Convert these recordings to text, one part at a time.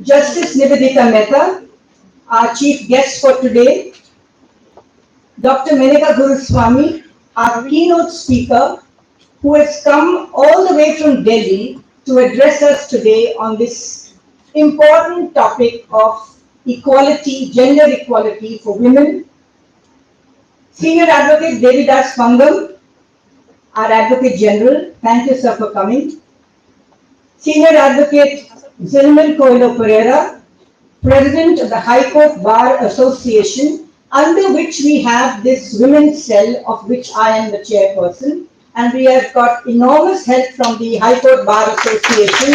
Justice Nivedita Mehta, our chief guest for today, Dr. Menaka Guruswamy, our keynote speaker, who has come all the way from Delhi to address us today on this important topic of equality, gender equality for women. Senior Advocate Devidas Mangam, our Advocate General, thank you, sir, for coming. Senior Advocate Zilman Coelho Pereira, President of the High Court Bar Association, under which we have this women's cell, of which I am the chairperson, and we have got enormous help from the High Court Bar Association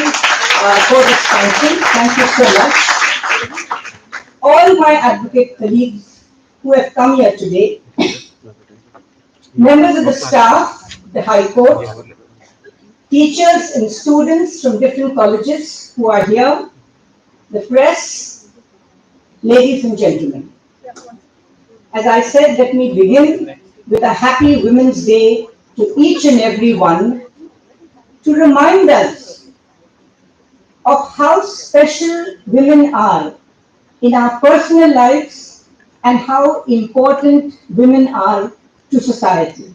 for this function. Thank you so much. All my advocate colleagues who have come here today, members of the staff, the High Court, teachers and students from different colleges who are here, the press, ladies and gentlemen. As I said, let me begin with a happy Women's Day to each and every one to remind us of how special women are in our personal lives and how important women are to society.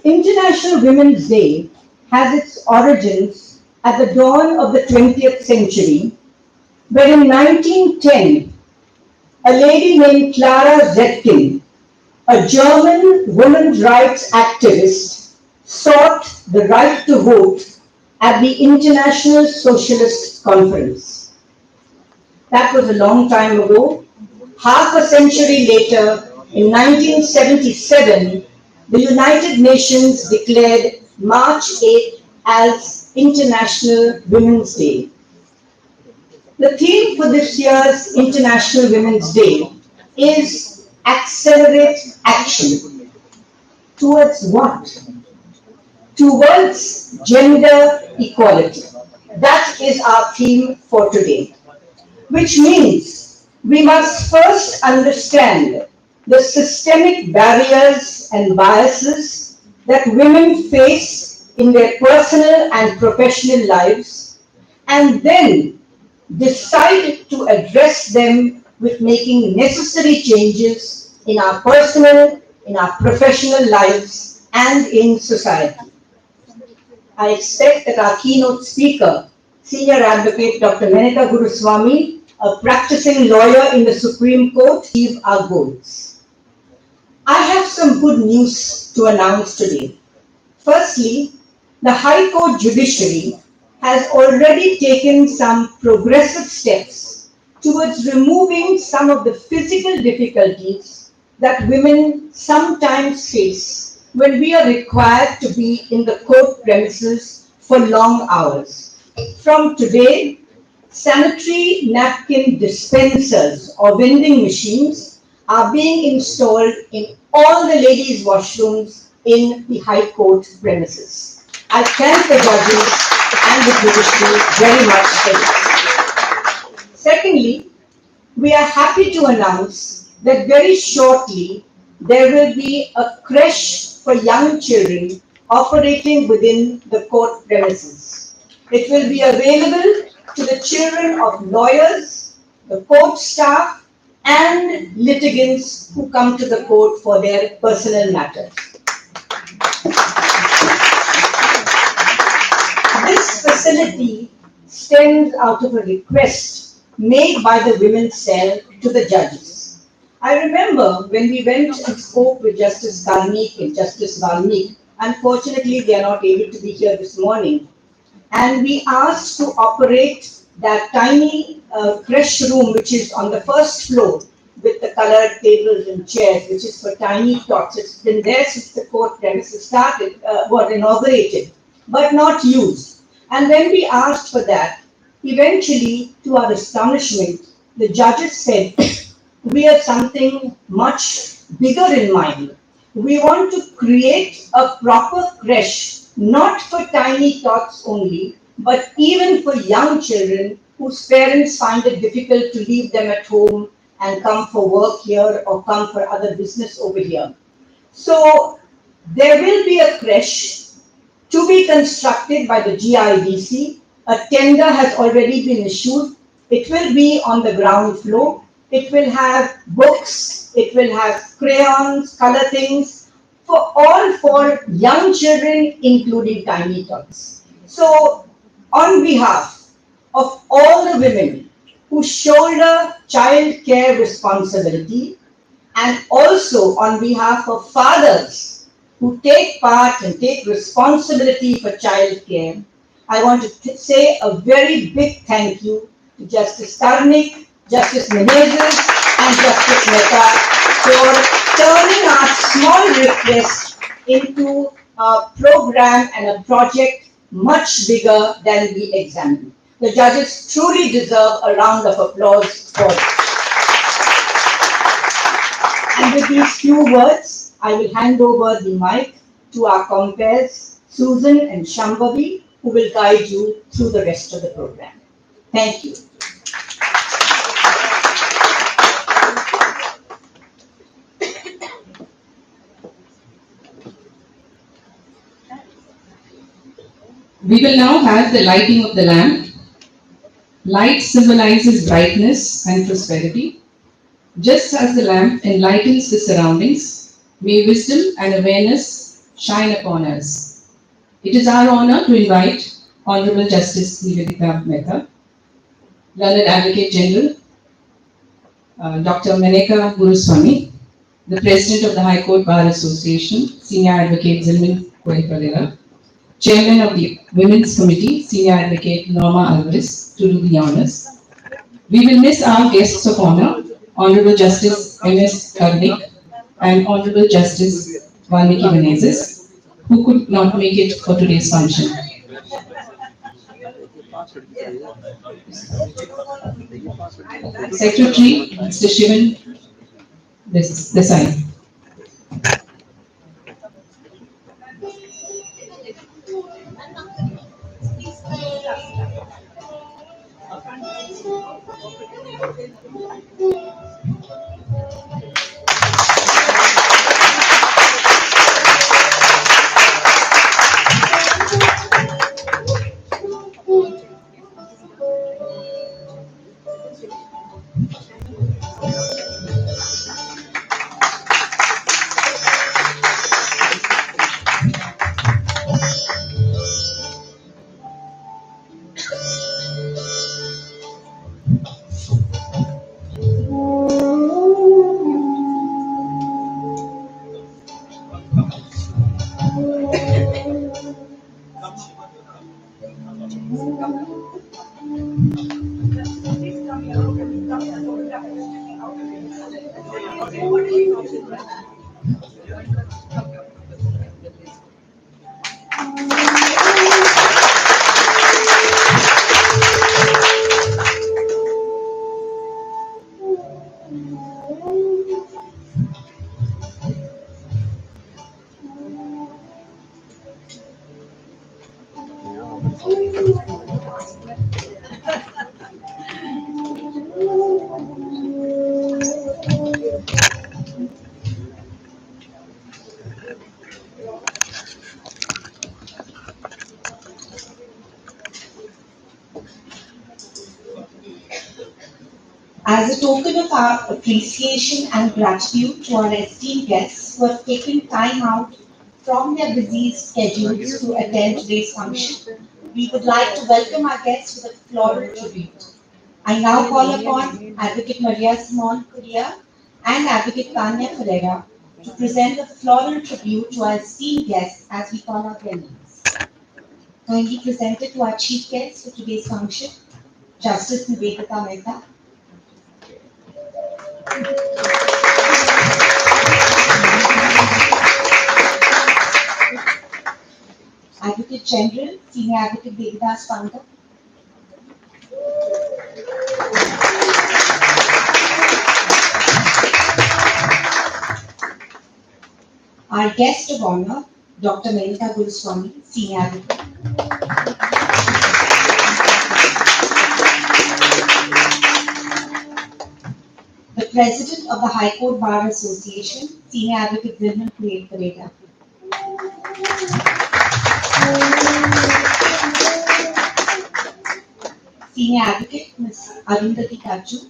International Women's Day has its origins at the dawn of the 20th century, where in 1910, a lady named Clara Zetkin, a German women's rights activist, sought the right to vote at the International Socialist Conference. That was a long time ago. Half a century later, in 1977, the United Nations declared March 8th as International Women's Day. The theme for this year's International Women's Day is Accelerate Action. Towards what? Towards gender equality. That is our theme for today. Which means we must first understand the systemic barriers and biases that women face in their personal and professional lives, and then decide to address them with making necessary changes in our personal, in our professional lives, and in society. I expect that our keynote speaker, Senior Advocate Dr. Menaka Guruswamy, a practicing lawyer in the Supreme Court, achieve our goals. I have some good news to announce today. Firstly, the High Court Judiciary has already taken some progressive steps towards removing some of the physical difficulties that women sometimes face when we are required to be in the court premises for long hours. From today, sanitary napkin dispensers or vending machines are being installed in all the ladies' washrooms in the High Court premises. I thank the judges and the judiciary very much for this. Secondly, we are happy to announce that very shortly there will be a creche for young children operating within the court premises. It will be available to the children of lawyers, the court staff, and litigants who come to the court for their personal matters. This facility stems out of a request made by the Women's Cell to the judges. I remember when we went and spoke with Justice Karnik and Justice Valmik, unfortunately they are not able to be here this morning, and we asked to operate that tiny creche room which is on the first floor with the colored tables and chairs, which is for tiny tots. It's been there since the court premises started, was inaugurated, but not used. And when we asked for that, eventually, to our astonishment, the judges said, we have something much bigger in mind. We want to create a proper creche, not for tiny tots only, but even for young children whose parents find it difficult to leave them at home and come for work here or come for other business over here. So there will be a creche to be constructed by the GIDC A tender has already been issued. It will be on the ground floor. It will have books, it will have crayons, color things, for young children, including tiny tots. So, on behalf of all the women who shoulder child care responsibility, and also on behalf of fathers who take part and take responsibility for child care, I want to say a very big thank you to Justice Karnik, Justice Menezes, and Justice Mehta for turning our small request into a program and a project much bigger than we examined. The judges truly deserve a round of applause for this. And with these few words, I will hand over the mic to our compares, Susan and Shambhavi, who will guide you through the rest of the program. Thank you. We will now have the lighting of the lamp. Light symbolizes brightness and prosperity. Just as the lamp enlightens the surroundings, may wisdom and awareness shine upon us. It is our honor to invite Honorable Justice Nivedita Mehta, Learned Advocate General, Dr. Maneka Guruswamy, the President of the High Court Bar Association, Senior Advocate Zilmin Koy, Chairman of the Women's Committee, Senior Advocate Norma Alvarez, to do the honors. We will miss our guests of honor, Honorable Justice M.S. Karnik and Honorable Justice Valmiki Menezes, who could not make it for today's function. Secretary, Mr. Shivan Desai. As a token of our appreciation and gratitude to our esteemed guests who have taken time out from their busy schedules to attend today's function, we would like to welcome our guests with a floral tribute. I now call upon Advocate Maria Simon Correa and Advocate Tanya Ferreira to present a floral tribute to our esteemed guests as we call out their names. Kindly presented to our chief guest for today's function, Justice Nivedita Mehta. Advocate General, Senior Advocate Devidas Panda. Our guest of honor, Dr. Maneka Guruswamy, Senior Advocate. The President of the High Court Bar Association, Senior Advocate Zilman Koy. Senior Advocate Ms. Arundhati Kaju.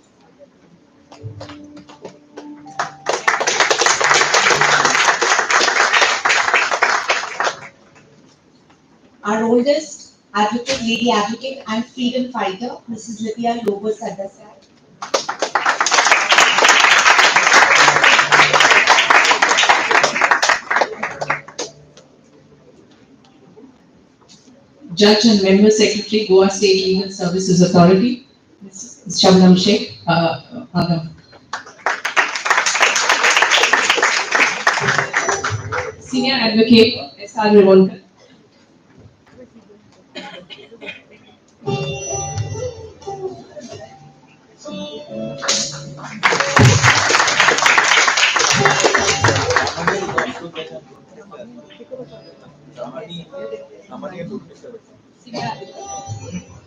Our oldest advocate, lady advocate and freedom fighter, Mrs. Livia Lobo Sardasai. Judge and Member Secretary, Goa State Legal Services Authority, Ms. Shabnam Sheikh. Madam. Senior Advocate, S.R. Revonkar.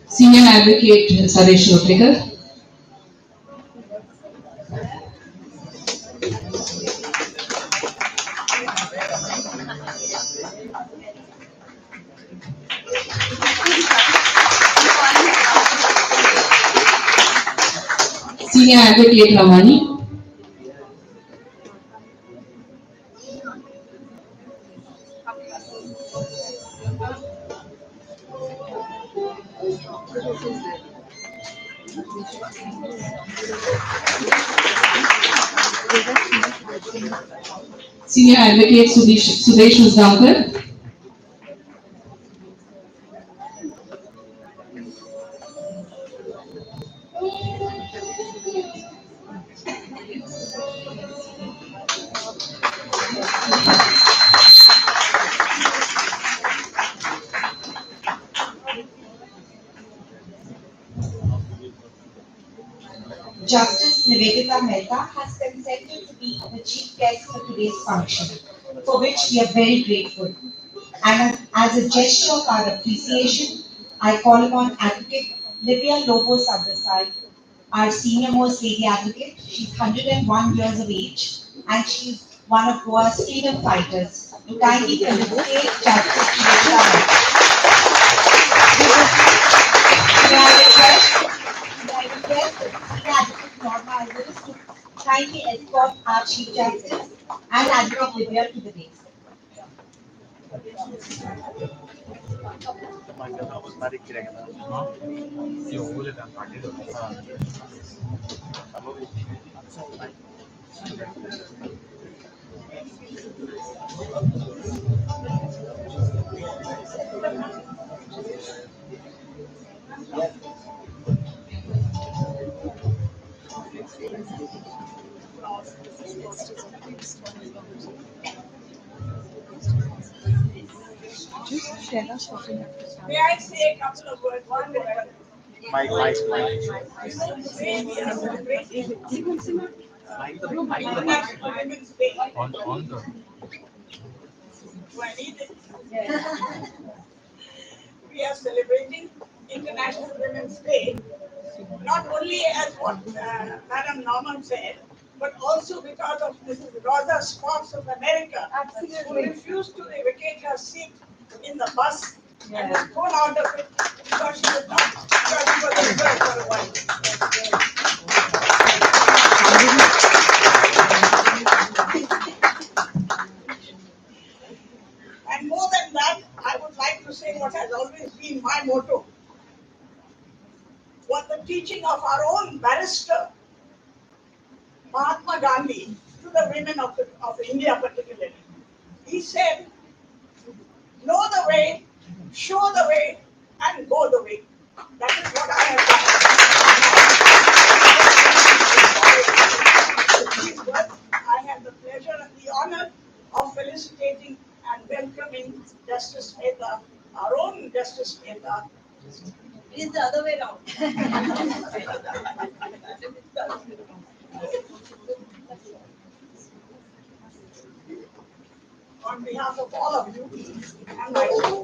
Senior Advocate, Saresh Rotekar. Senior Advocate Ramani. Senior Advocate Sudesh Musdamkar. Justice Nivedita Mehta has consented to be the chief guest for today's function, for which we are very grateful. And as a gesture of our appreciation, I call upon Advocate Livia Lobo Sardasai, our senior most lady advocate. She's 101 years of age and she's one of Goa's freedom fighters, to kindly felicitate Justice Nivedita Mehta. May I request Senior Advocate Norma Alvarez to kindly escort our Chief Justice and Advocate Livia to the dais. May I say a couple of words? One, Mike. today we are celebrating International Women's Day. On the. Do I need it? We are celebrating International Women's Day, not only as what Madam Norman said, but also because of Mrs. Rosa Sparks of America, who refused to vacate her seat in the bus and was thrown out of it because she was not, because she was a girl for a while. And more than that, I would like to say what has always been my motto. What the teaching of our own barrister, Mahatma Gandhi, to the women of India particularly. He said, know the way, show the way, and go the way. That is what I have done. I have the pleasure and the honor of felicitating and welcoming Justice Mehta, our own Justice Mehta. It is the other way around. On behalf of all of you and myself.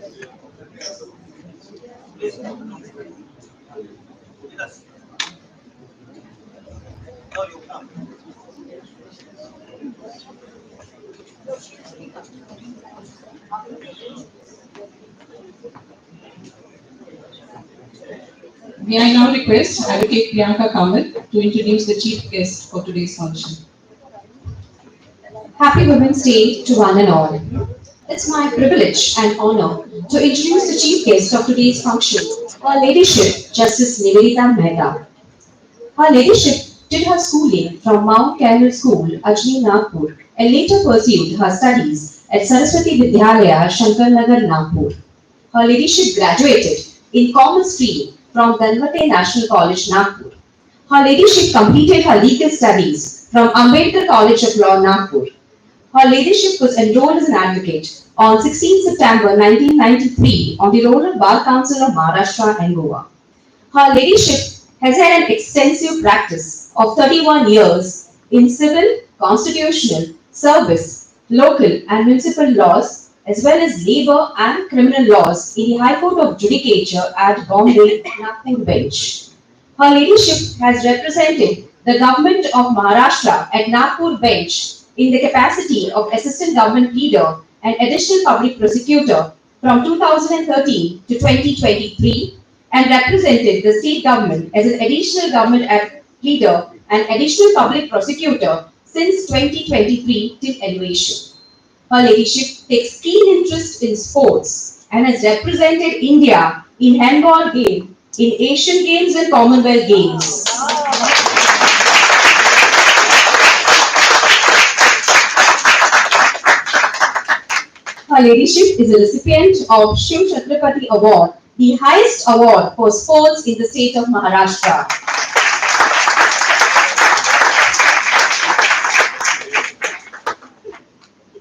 May I now request Advocate Priyanka Kamal to introduce the chief guest for today's function. Happy Women's Day to one and all. It's my privilege and honor to introduce the chief guest of today's function, Her Ladyship Justice Nivedita Mehta. Her Ladyship did her schooling from Mount Carmel School, Ajni, Nagpur, and later pursued her studies at Saraswati Vidyalaya, Shankar Nagar, Nagpur. Her Ladyship graduated in Commerce stream from Danvate National College, Nagpur. Her Ladyship completed her legal studies from Ambedkar College of Law, Nagpur. Her Ladyship was enrolled as an advocate on 16 September 1993 on the roll of Bar Council of Maharashtra and Goa. Her Ladyship has had an extensive practice of 31 years in civil, constitutional, service, local and municipal laws as well as labour and criminal laws in the High Court of Judicature at Bombay Nagpur Bench. Her Ladyship has represented the Government of Maharashtra at Nagpur Bench in the capacity of Assistant Government Leader and Additional Public Prosecutor from 2013 to 2023 and represented the state government as an Additional Government Leader and Additional Public Prosecutor since 2023 till elevation. Her Ladyship takes keen interest in sports and has represented India in handball game, in Asian Games and Commonwealth Games. Her Ladyship is a recipient of Shiv Chhatrapati Award, the highest award for sports in the state of Maharashtra.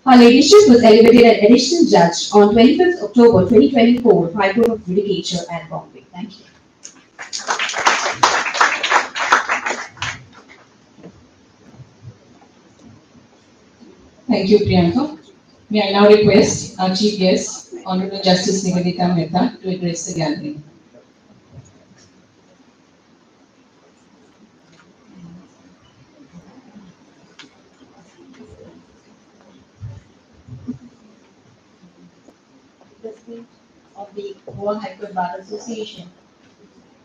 Her Ladyship was elevated as additional judge on 25th October 2024, High Court of Judicature at Bombay. Thank you. Thank you, Priyanka. May I now request our chief guest, Honorable Justice Nivedita Mehta, to address the gathering. President of the Goa High Court Bar Association,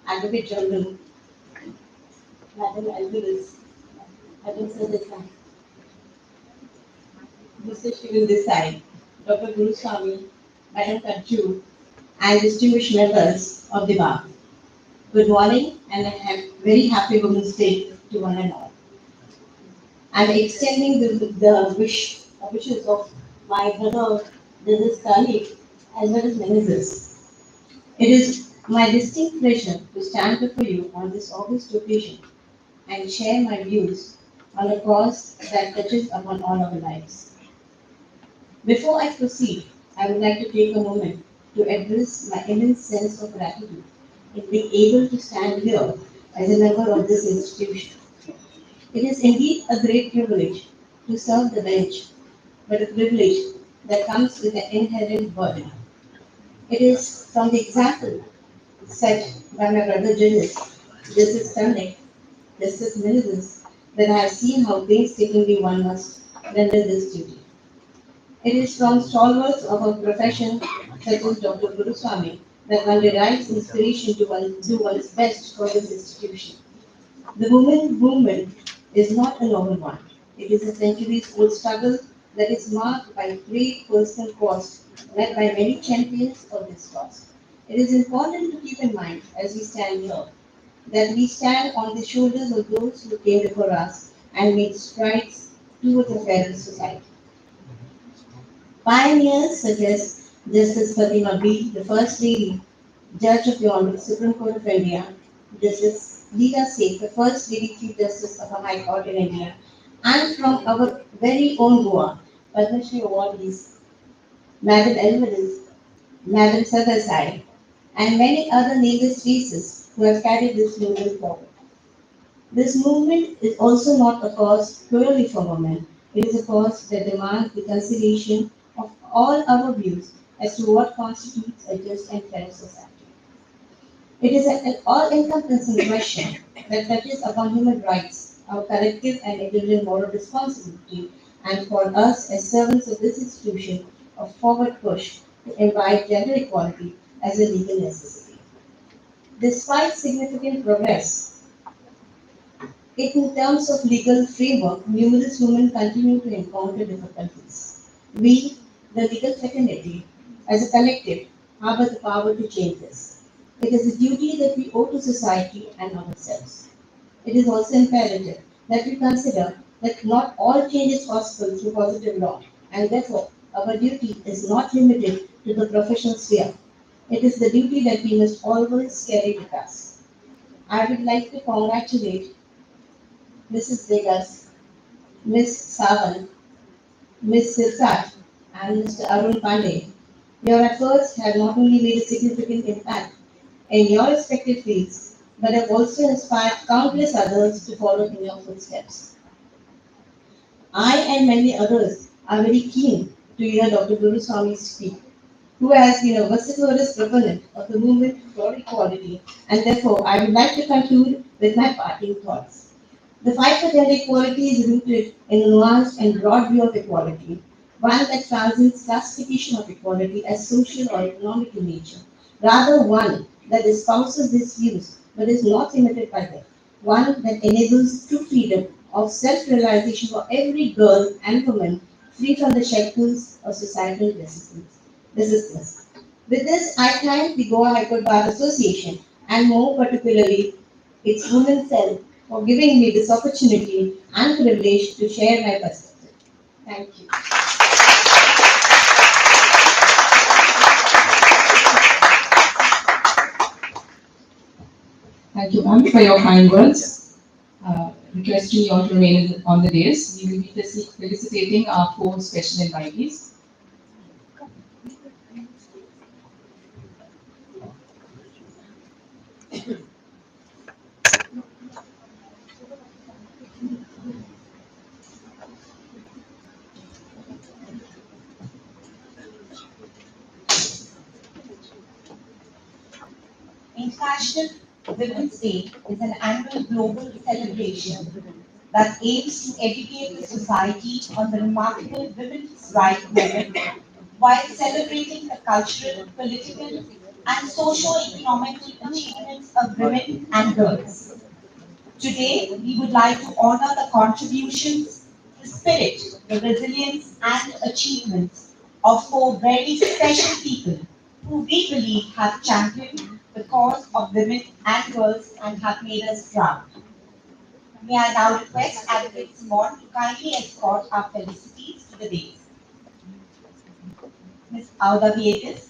Advocate General, Madam Alvarez, Madam Sadasai, Mr. Shivan Desai, Dr. Guruswamy, Madam Kajju, and distinguished members of the bar. Good morning and a very happy Women's Day to one and all. I'm extending the wishes of my brother, Justice colleague, as well as ministers. It is my distinct pleasure to stand before you on this august occasion and share my views on a cause that touches upon all our lives. Before I proceed, I would like to take a moment to address my immense sense of gratitude in being able to stand here as a member of this institution. It is indeed a great privilege to serve the bench, but a privilege that comes with an inherent burden. It is from the example set by my brother Justice, Justice Stomach, Justice Menezes, that I have seen how painstakingly one must render this duty. It is from stalwarts of a profession such as Dr. Guruswamy that one derives inspiration to do one's best for this institution. The women's movement is not a novel one. It is a centuries-old struggle that is marked by great personal cost led by many champions of this cause. It is important to keep in mind as we stand here that we stand on the shoulders of those who came before us and made strides towards a fairer society. Pioneers such as Justice Fatima B, the First Lady, Judge of the Honorable Supreme Court of India, Justice Leela Seth, the First Lady Chief Justice of a High Court in India, and from our very own Goa, Padma Shri awardees, Madam Alvarez, Madam Sadasai, and many other nameless faces who have carried this movement forward. This movement is also not a cause purely for women. It is a cause that demands the consideration of all our views as to what constitutes a just and fair society. It is an all-encompassing question that touches upon human rights, our collective and individual moral responsibility, and for us as servants of this institution, a forward push to invite gender equality as a legal necessity. Despite significant progress in terms of legal framework, numerous women continue to encounter difficulties. We, the legal fraternity, as a collective, have the power to change this. It is a duty that we owe to society and ourselves. It is also imperative that we consider that not all change is possible through positive law, and therefore our duty is not limited to the professional sphere. It is the duty that we must always carry with us. I would like to congratulate Mrs. Vegas, Ms. Savan, Ms. Sirsat, and Mr. Arun Pandey. Your efforts have not only made a significant impact in your respective fields, but have also inspired countless others to follow in your footsteps. I and many others are very keen to hear Dr. Guruswami speak, who has been a vociferous proponent of the movement for equality, and therefore I would like to conclude with my parting thoughts. The fight for gender equality is rooted in a nuanced and broad view of equality, one that transcends classification of equality as social or economic in nature, rather one that espouses these views but is not limited by them, one that enables true freedom of self-realization for every girl and woman free from the shackles of societal resistance. With this, I thank the Goa High Court Bar Association and more particularly its women cell for giving me this opportunity and privilege to share my perspective. Thank you. Thank you, ma'am, for your kind words. Requesting you all to remain on the dais. We will be felicitating our four special invitees. International Women's Day is an annual global celebration that aims to educate the society on the remarkable women's rights movement while celebrating the cultural, political, and socio-economic achievements of women and girls. Today, we would like to honor the contributions, the spirit, the resilience, and achievements of four very special people who we believe have championed the cause of women and girls and have made us proud. May I now request Advocate Simon to kindly escort our felicities to the dais. Ms. Auda Viegas,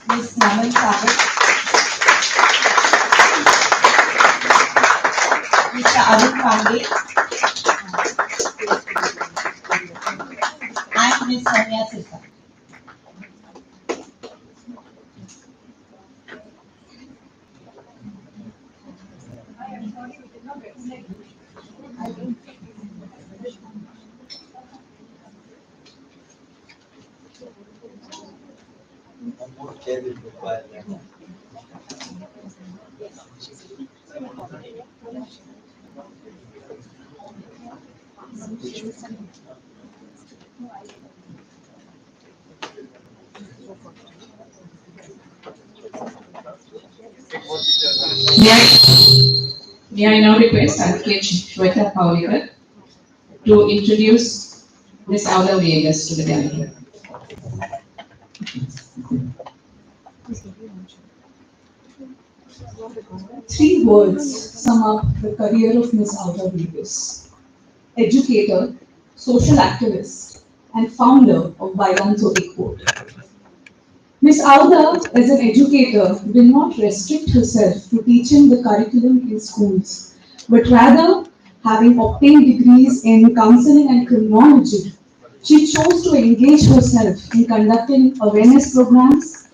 Ms. Naman Sabit, Mr. Arun Pandey, and Ms. Sonia Sirsa. May I now request Advocate Shweta Paulikar to introduce Ms. Auda Viegas to the gallery. Three words sum up the career of Ms. Auda Viegas: educator, social activist, and founder of Bailanzo Ekport. Ms. Auda, as an educator, did not restrict herself to teaching the curriculum in schools, but rather, having obtained degrees in counseling and criminology, she chose to engage herself in conducting awareness programs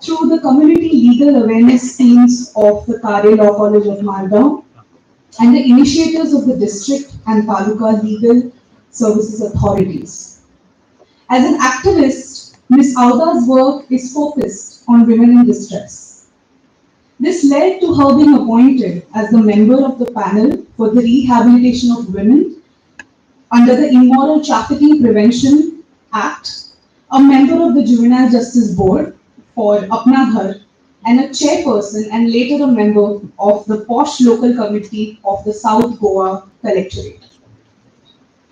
through the community legal awareness teams of the Kare Law College of Margao and the initiatives of the district and Taluka legal services authorities. As an activist, Ms. Auda's work is focused on women in distress. This led to her being appointed as the member of the panel for the rehabilitation of women under the Immoral Trafficking Prevention Act, a member of the Juvenile Justice Board for Apna Ghar, and a chairperson and later a member of the POSH local committee of the South Goa Collectorate.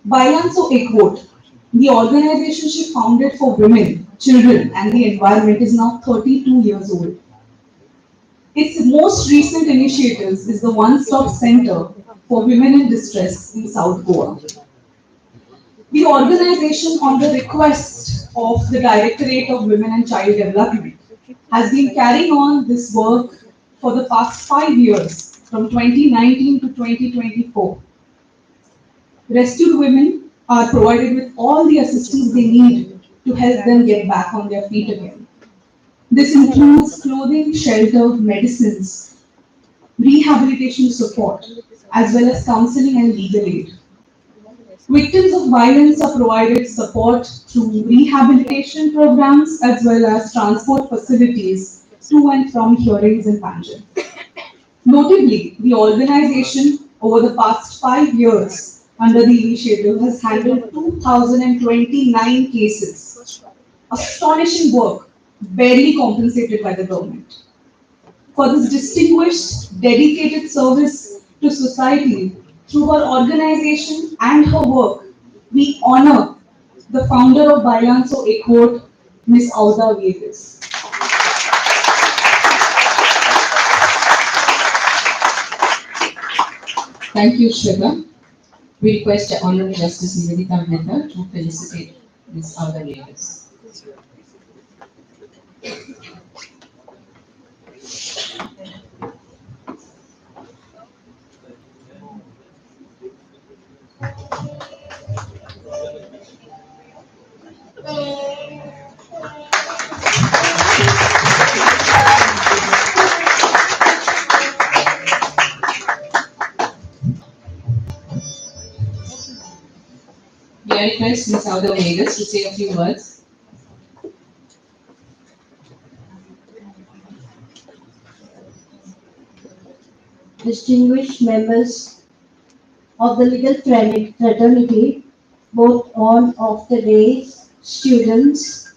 Bailanso Ekvot, the organization she founded for women, children, and the environment, is now 32 years old. Its most recent initiatives is the One Stop Center for Women in Distress in South Goa. The organization, on the request of the Directorate of Women and Child Development, has been carrying on this work for the past 5 years, from 2019 to 2024. Rescued women are provided with all the assistance they need to help them get back on their feet again. This includes clothing, shelter, medicines, rehabilitation support, as well as counseling and legal aid. Victims of violence are provided support through rehabilitation programs as well as transport facilities to and from hearings in Panjim. Notably, the organization over the past 5 years under the initiative has handled 2,029 cases. Astonishing work, barely compensated by the government. For this distinguished, dedicated service to society through her organization and her work, we honor the founder of Bailanso Ekvot, Ms. Auda Viegas. Thank you, Shweta. We request the Honorable Justice Nivedita Mehta to felicitate Ms. Auda Viegas. May I request Ms. Auda Viegas to say a few words? Distinguished members of the legal fraternity, both on of the days, students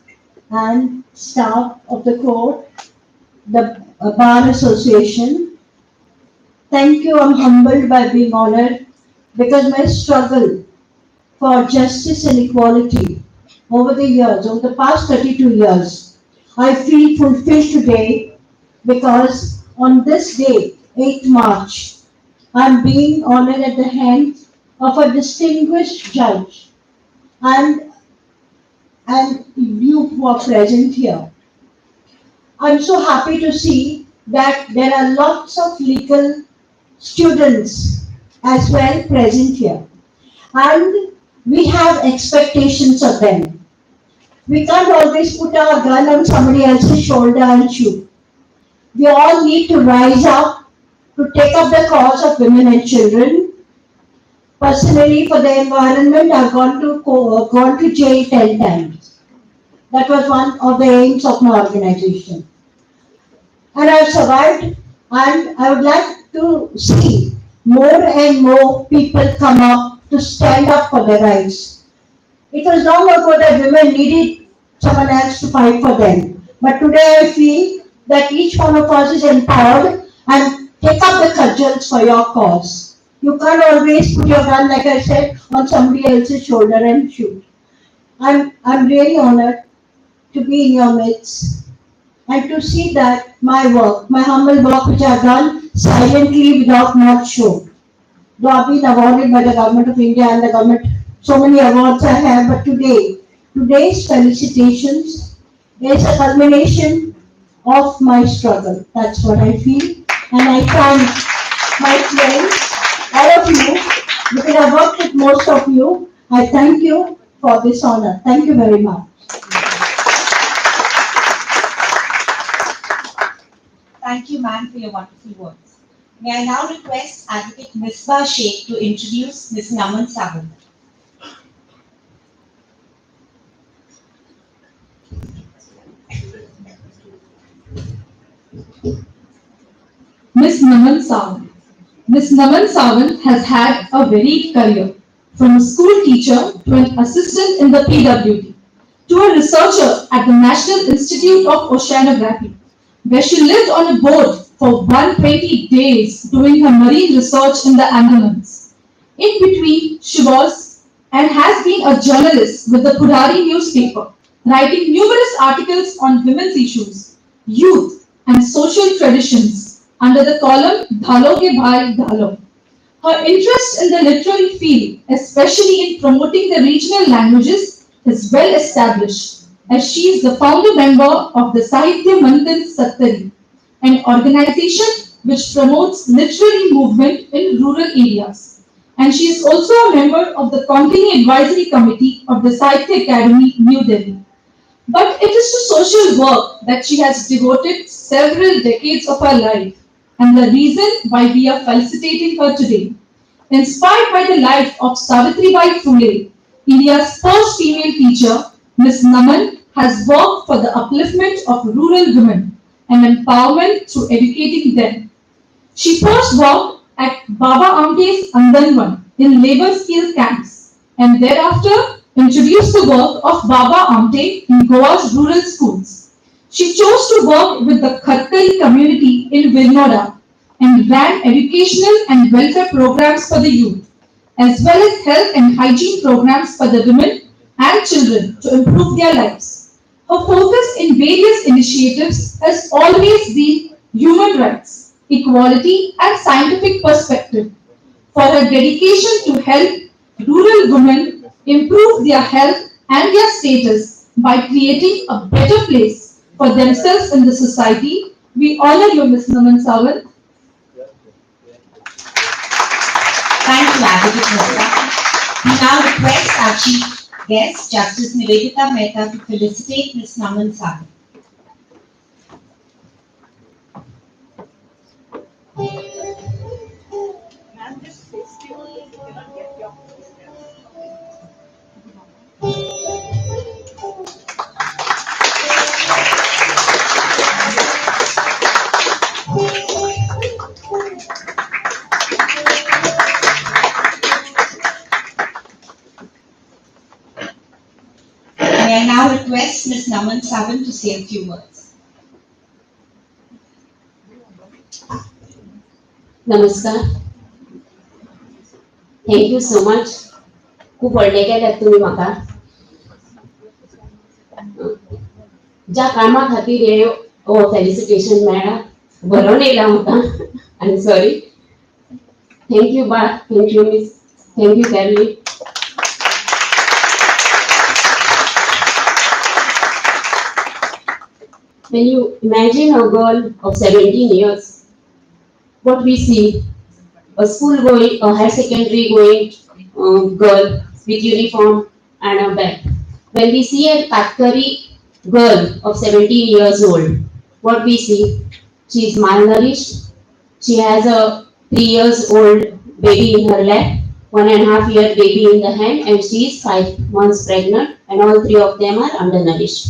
and staff of the court, the Bar Association. Thank you, I'm humbled by being honored because my struggle for justice and equality over the years, over the past 32 years, I feel fulfilled today because on this day, 8th March, I'm being honored at the hands of a distinguished judge and, and you who are present here. I'm so happy to see that there are lots of legal students as well present here. And we have expectations of them. We can't always put our gun on somebody else's shoulder and shoot. We all need to rise up to take up the cause of women and children. Personally, for the environment, I've gone to jail 10 times. That was one of the aims of my organization. And I've survived, and I would like to see more and more people come up to stand up for their rights. It was long ago that women needed someone else to fight for them. But today I feel that each one of us is empowered and take up the cudgels for your cause. You can't always put your gun, like I said, on somebody else's shoulder and shoot. I'm really honored to be in your midst and to see that my work, my humble work which I've done silently without much show. Though I've been awarded by the Government of India and the government, so many awards I have, but today's felicitations is a culmination of my struggle. That's what I feel. And I thank my friends, all of you, because I worked with most of you. I thank you for this honor. Thank you very much. Thank you, ma'am, for your wonderful words. May I now request Advocate Misbah Sheikh to introduce Ms. Naman Sahib. Naman Sawant. Ms. Naman Sawant has had a varied career, from a school teacher to an assistant in the PWD, to a researcher at the National Institute of Oceanography, where she lived on a boat for 120 days doing her marine research in the Andamans. In between, she was and has been a journalist with the Purari newspaper, writing numerous articles on women's issues, youth, and social traditions under the column Dhalo ke Bhai Dhalo. Her interest in the literary field, especially in promoting the regional languages, is well established, as she is the founder member of the Sahitya Manthan Sattari, an organization which promotes literary movement in rural areas. And she is also a member of the Contini Advisory Committee of the Sahitya Academy, New Delhi. But it is to social work that she has devoted several decades of her life, and the reason why we are felicitating her today. Inspired by the life of Savitribai Phule, India's first female teacher, Ms. Naman has worked for the upliftment of rural women and empowerment through educating them. She first worked at Baba Amte's Andanvan in labor skill camps, and thereafter introduced the work of Baba Amte in Goa's rural schools. She chose to work with the Khatkari community in Vilnoda and ran educational and welfare programs for the youth, as well as health and hygiene programs for the women and children to improve their lives. Her focus in various initiatives has always been human rights, equality, and scientific perspective. For her dedication to help rural women improve their health and their status by creating a better place for themselves in the society, we honor you, Ms. Naman Sawant. Thank you, Advocate Mehta. We now request our chief guest, Justice Nivedita Mehta, to felicitate Ms. Naman Sawant. Ma'am, this festival, you cannot get your May I now request Ms. Naman Sawant to say a few words. नमस्कार. Thank you so much. खूप व्हडले केल्यात तुम्ही म्हाका. ज्या कामा खातीर हे felicitation मेळ्ळा बरोवन येयला म्हाका. I am sorry. Thank you बा. Thank you miss. Thank you Carly. When you imagine a girl of 17 years, what we see, a school going, a higher secondary going girl with uniform and a bag. When we see a Katkari girl of 17 years old, what we see, she is malnourished, she has a 3 years old baby in her lap, 1.5 year baby in the hand, and she is 5 months pregnant, and all three of them are undernourished.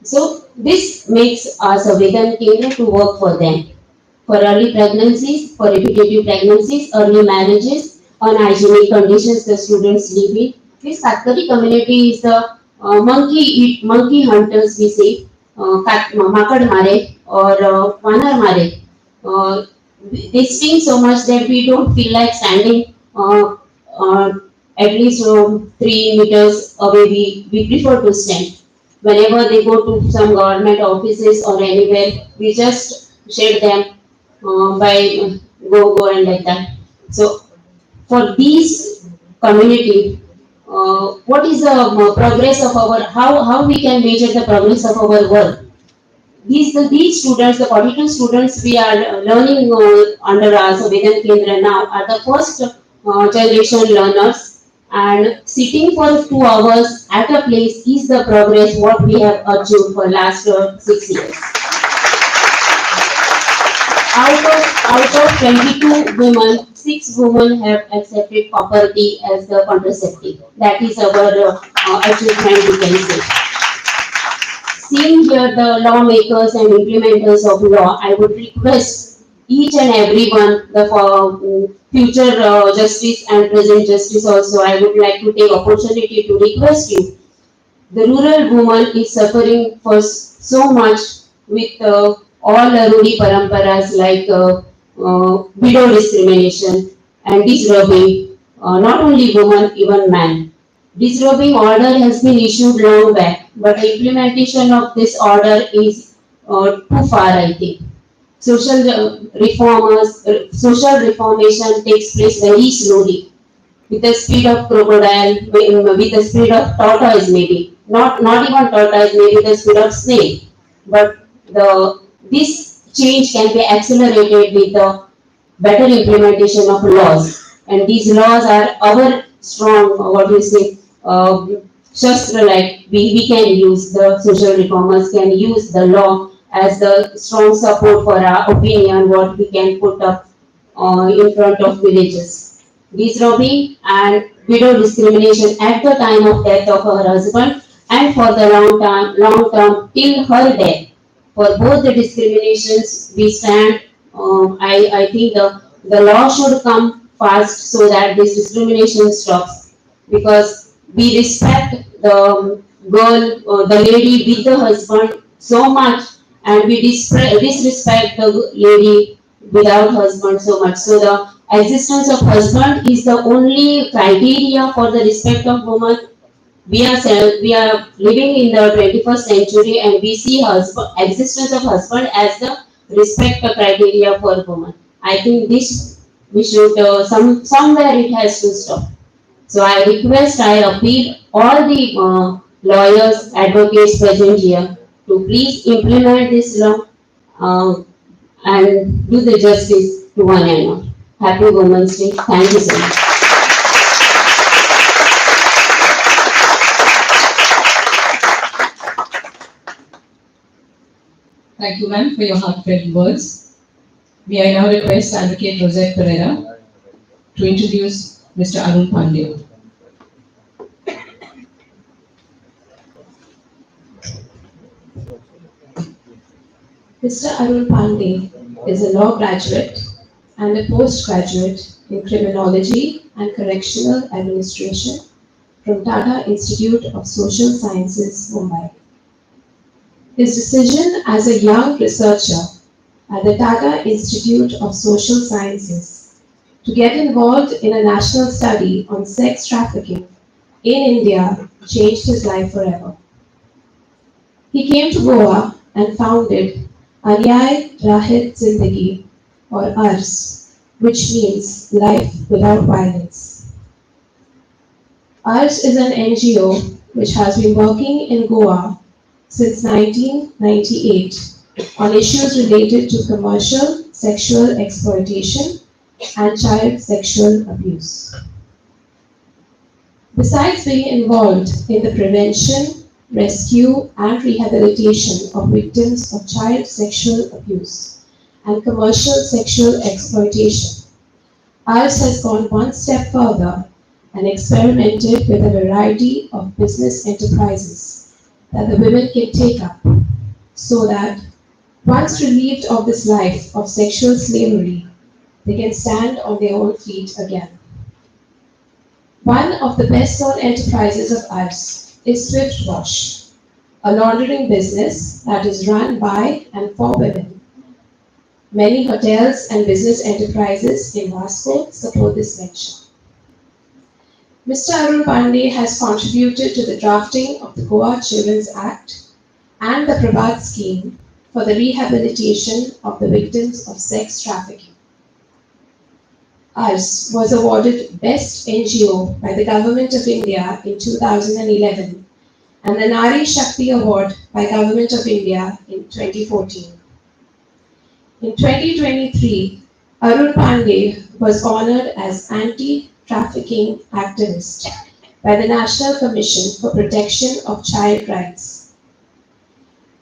So this makes us a Vedan Kendra to work for them. For early pregnancies, for repetitive pregnancies, early marriages, unhygienic conditions the students live in. This Katkari community is the monkey hunters, we say, makad mare or vanar mare. They sting so much that we don't feel like standing at least 3 meters away. We prefer to stand. Whenever they go to some government offices or anywhere, we just shade them by go and like that. So for these community, what is the progress of our, how we can measure the progress of our work? These students, the 42 students we are learning under us Vedan Kendra now are the first generation learners, and sitting for 2 hours at a place is the progress what we have achieved for last 6 years. Out of 22 women, 6 women have accepted copper tea as the contraceptive. That is our achievement, we can say. Seeing here the lawmakers and implementers of law, I would request each and everyone, the future justice and present justice also, I would like to take opportunity to request you. The rural woman is suffering for so much with all Rudi paramparas like widow discrimination and disrobing, not only women, even man. Disrobing order has been issued long back, but the implementation of this order is too far, I think. Social reformation takes place very slowly, with the speed of crocodile, with the speed of tortoise maybe, not even tortoise, maybe the speed of snake. But this change can be accelerated with the better implementation of laws. And these laws are our strong, what we say, shastra, like we can use, the social reformers can use the law as the strong support for our opinion, what we can put up in front of villages. Disrobing and widow discrimination at the time of death of her husband and for the long term till her death. For both the discriminations, we stand. I think the law should come fast so that this discrimination stops, because we respect the girl, the lady with the husband so much, and we disrespect the lady without husband so much. So the existence of husband is the only criteria for the respect of woman. We are living in the 21st century, and we see existence of husband as the respect criteria for woman. I think this we should somewhere it has to stop. So I appeal all the lawyers, advocates present here to please implement this law uh, and do the justice to one and all. Happy Women's Day. Thank you so much. Thank you, ma'am, for your heartfelt words. May I now request Advocate Rosette Pereira to introduce Mr. Arun Pandey. Mr. Arun Pandey is a law graduate and a postgraduate in criminology and correctional administration from Tata Institute of Social Sciences, Mumbai. His decision as a young researcher at the Tata Institute of Social Sciences to get involved in a national study on sex trafficking in India changed his life forever. He came to Goa and founded Anyay Rahit Zindagi, or ARS, which means Life Without Violence. ARS is an NGO which has been working in Goa since 1998 on issues related to commercial sexual exploitation and child sexual abuse. Besides being involved in the prevention, rescue, and rehabilitation of victims of child sexual abuse and commercial sexual exploitation, ARS has gone one step further and experimented with a variety of business enterprises that the women can take up, so that once relieved of this life of sexual slavery, they can stand on their own feet again. One of the best-known enterprises of ours is Swift Wash, a laundering business that is run by and for women. Many hotels and business enterprises in Vasco support this venture. Mr. Arun Pandey has contributed to the drafting of the Goa Children's Act and the Prabhat scheme for the rehabilitation of the victims of sex trafficking. ARS was awarded Best NGO by the Government of India in 2011 and the Nari Shakti Award by Government of India in 2014. In 2023, Arun Pandey was honored as Anti-Trafficking Activist by the National Commission for Protection of Child Rights.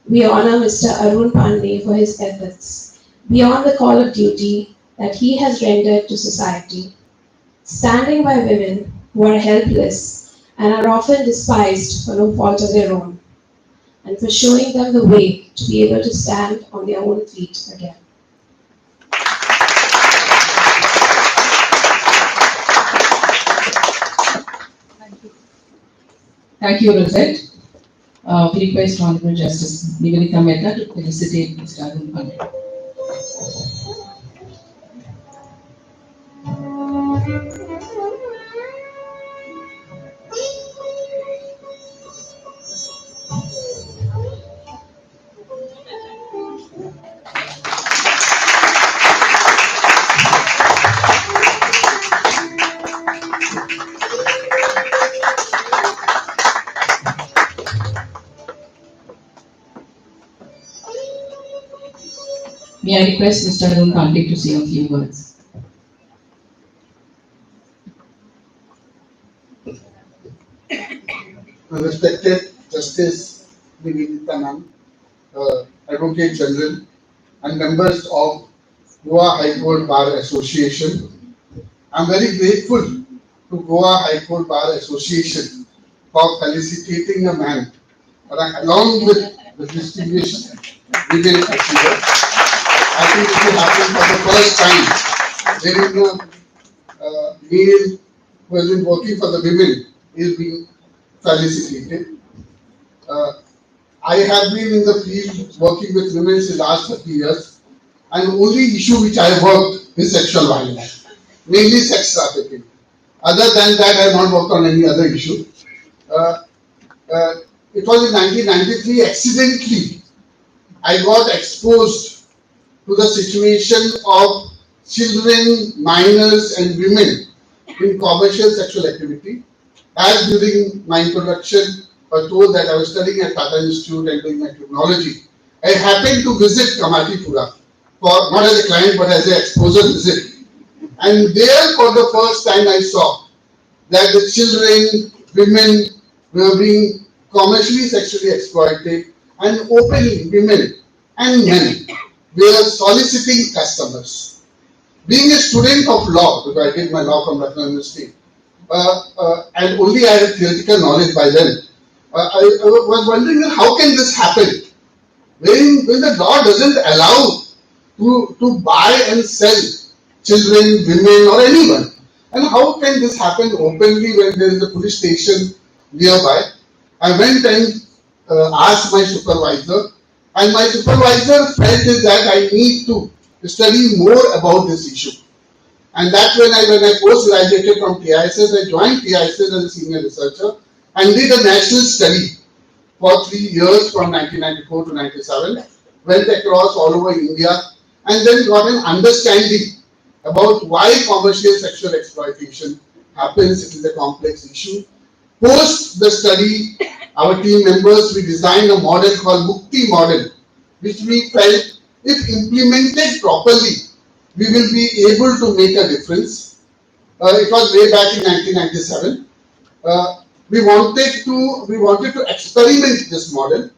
We honor Mr. Arun Pandey for his efforts beyond the call of duty that he has rendered to society, standing by women who are helpless and are often despised for no fault of their own, and for showing them the way to be able to stand on their own feet again. Thank you, Rosette. We request Honorable Justice Nivedita Mehta to felicitate Mr. Arun Pandey. May I request Mr. Arun Pandey to say a few words? Respected Justice Nivedita Ma'am, Advocate General, and members of Goa High Court Bar Association, I'm very grateful to Goa High Court Bar Association for felicitating a man along with the distinguished legal achiever. I think it will happen for the first time. There is no male who has been working for the women is being felicitated. I have been in the field working with women since the last 30 years, and the only issue which I worked is sexual violence, mainly sex trafficking. Other than that, I have not worked on any other issue. It was in 1993, accidentally, I got exposed to the situation of children, minors, and women in commercial sexual activity. As during my introduction, I was told that I was studying at Tata Institute and doing my criminology. I happened to visit Kamatipura, for not as a client but as an exposure visit. And there, for the first time, I saw that the children, women were being commercially sexually exploited, and openly women and men were soliciting customers. Being a student of law, because I did my law from Lucknow University, and only I had theoretical knowledge by then, I was wondering how can this happen when the law doesn't allow to buy and sell children, women, or anyone. And how can this happen openly when there is a police station nearby? I went and asked my supervisor, and my supervisor felt that I need to study more about this issue. And that's when I post-graduated from TISS, I joined TISS as a senior researcher and did a national study for 3 years from 1994 to 97, went across all over India, and then got an understanding about why commercial sexual exploitation happens. It is a complex issue. Post the study, our team members, we designed a model called Mukti model, which we felt if implemented properly, we will be able to make a difference. It was way back in 1997. We wanted to experiment this model,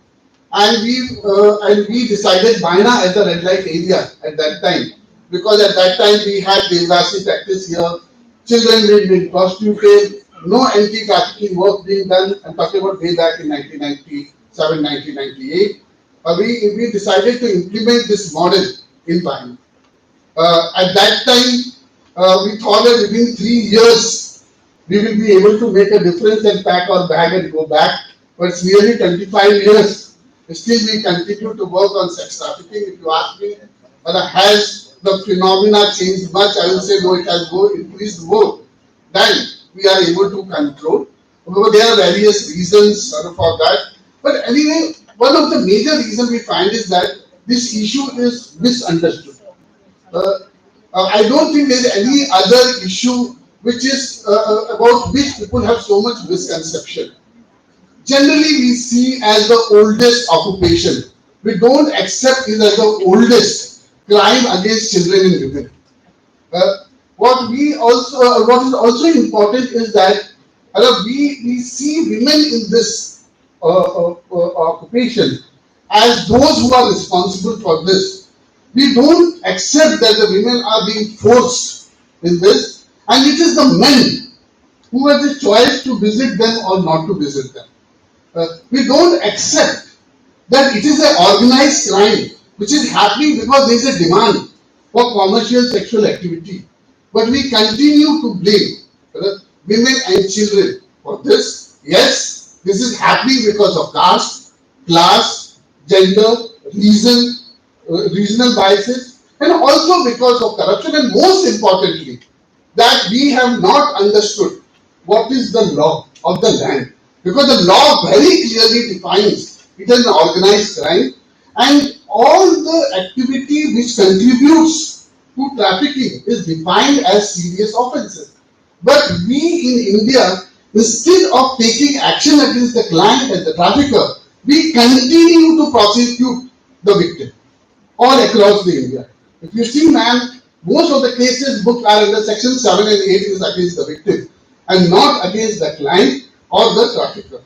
and we decided Baina as the red light area at that time, because at that time we had Devdasi practice here, children being prostituted, no anti-trafficking work being done. I'm talking about way back in 1997, 1998. We decided to implement this model in Baina. At that time, we thought that within 3 years, we will be able to make a difference and pack our bag and go back. But it's nearly 25 years. Still, we continue to work on sex trafficking. If you ask me, has the phenomena changed much? I will say no, it has increased more than we are able to control. However, there are various reasons for that. But anyway, one of the major reasons we find is that this issue is misunderstood. I don't think there is any other issue which is about which people have so much misconception. Generally, we see as the oldest occupation. We don't accept it as the oldest crime against children and women. What is also important is that we see women in this occupation as those who are responsible for this. We don't accept that the women are being forced in this, and it is the men who have the choice to visit them or not to visit them. We don't accept that it is an organized crime which is happening because there is a demand for commercial sexual activity. But we continue to blame women and children for this. Yes, This is happening because of caste, class, gender, regional biases, and also because of corruption, and most importantly, that we have not understood what is the law of the land. Because the law very clearly defines it as an organized crime, and all the activity which contributes to trafficking is defined as serious offences. But we in India, instead of taking action against the client and the trafficker, we continue to prosecute the victim all across the India. If you see, ma'am, most of the cases booked are under section 7 and 8 is against the victim and not against the client or the trafficker.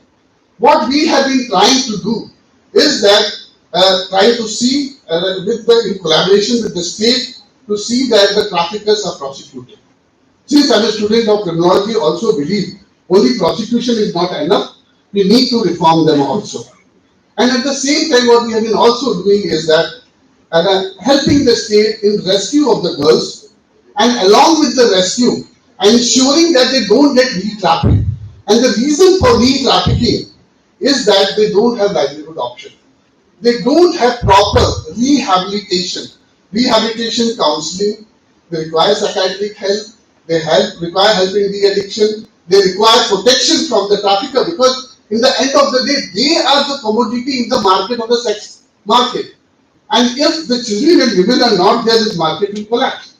What we have been trying to do is that trying to see in collaboration with the state to see that the traffickers are prosecuted. Since I'm a student of criminology, also believe only prosecution is not enough. We need to reform them also. And at the same time, what we have been also doing is that helping the state in rescue of the girls, and along with the rescue, ensuring that they don't get re-trafficked. And the reason for re-trafficking is that they don't have livelihood option. They don't have proper rehabilitation counseling. They require psychiatric help. They require help in de-addiction. They require protection from the trafficker, because in the end of the day, they are the commodity in the market of the sex market. And if the children and women are not there, this market will collapse.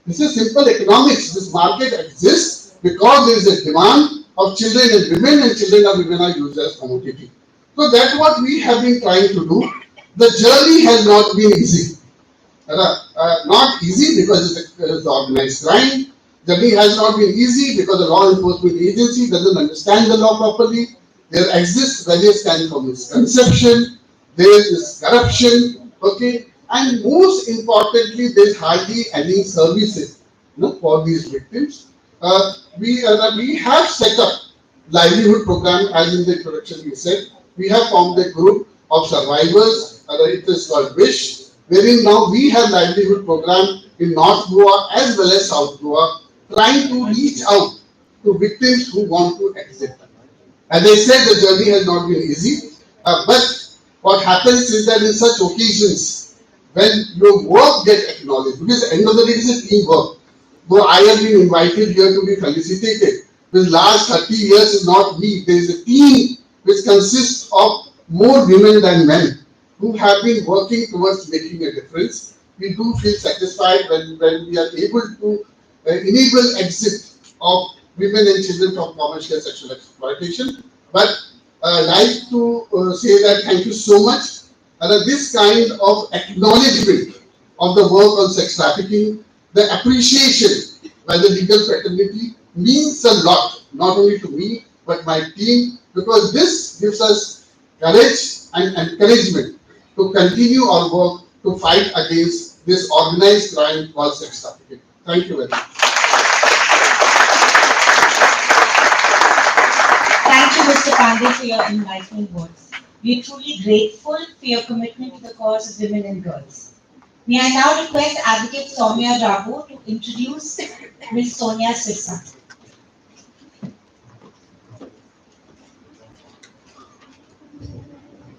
This is simple economics. This market exists because there is a demand of children and women, and children and women are used as commodity. So that's what we have been trying to do. The journey has not been easy. Not easy because it's organized crime. Journey has not been easy because the law enforcement agency doesn't understand the law properly. There exists various kinds of misconception. There is corruption. Okay, and most importantly, there is hardly any services, for these victims. We have set up livelihood program, as in the introduction we said. We have formed a group of survivors. It is called WISH, wherein now we have livelihood program in North Goa as well as South Goa, trying to reach out to victims who want to exit. As I said, the journey has not been easy, but what happens is that in such occasions, when your work gets acknowledged, because at the end of the day, it is a teamwork. Though I have been invited here to be felicitated, the last 30 years is not me. There is a team which consists of more women than men who have been working towards making a difference. We do feel satisfied when we are able to enable exit of women and children from commercial sexual exploitation. But I'd like to say that thank you so much. This kind of acknowledgement of the work on sex trafficking, the appreciation by the legal fraternity means a lot, not only to me, but my team, because this gives us courage and encouragement to continue our work to fight against this organized crime called sex trafficking. Thank you very much. Thank you, Mr. Pandey, for your enlightening words. We are truly grateful for your commitment to the cause of women and girls. May I now request Advocate Soumya Rabu to introduce Ms. Sonia Sirsa.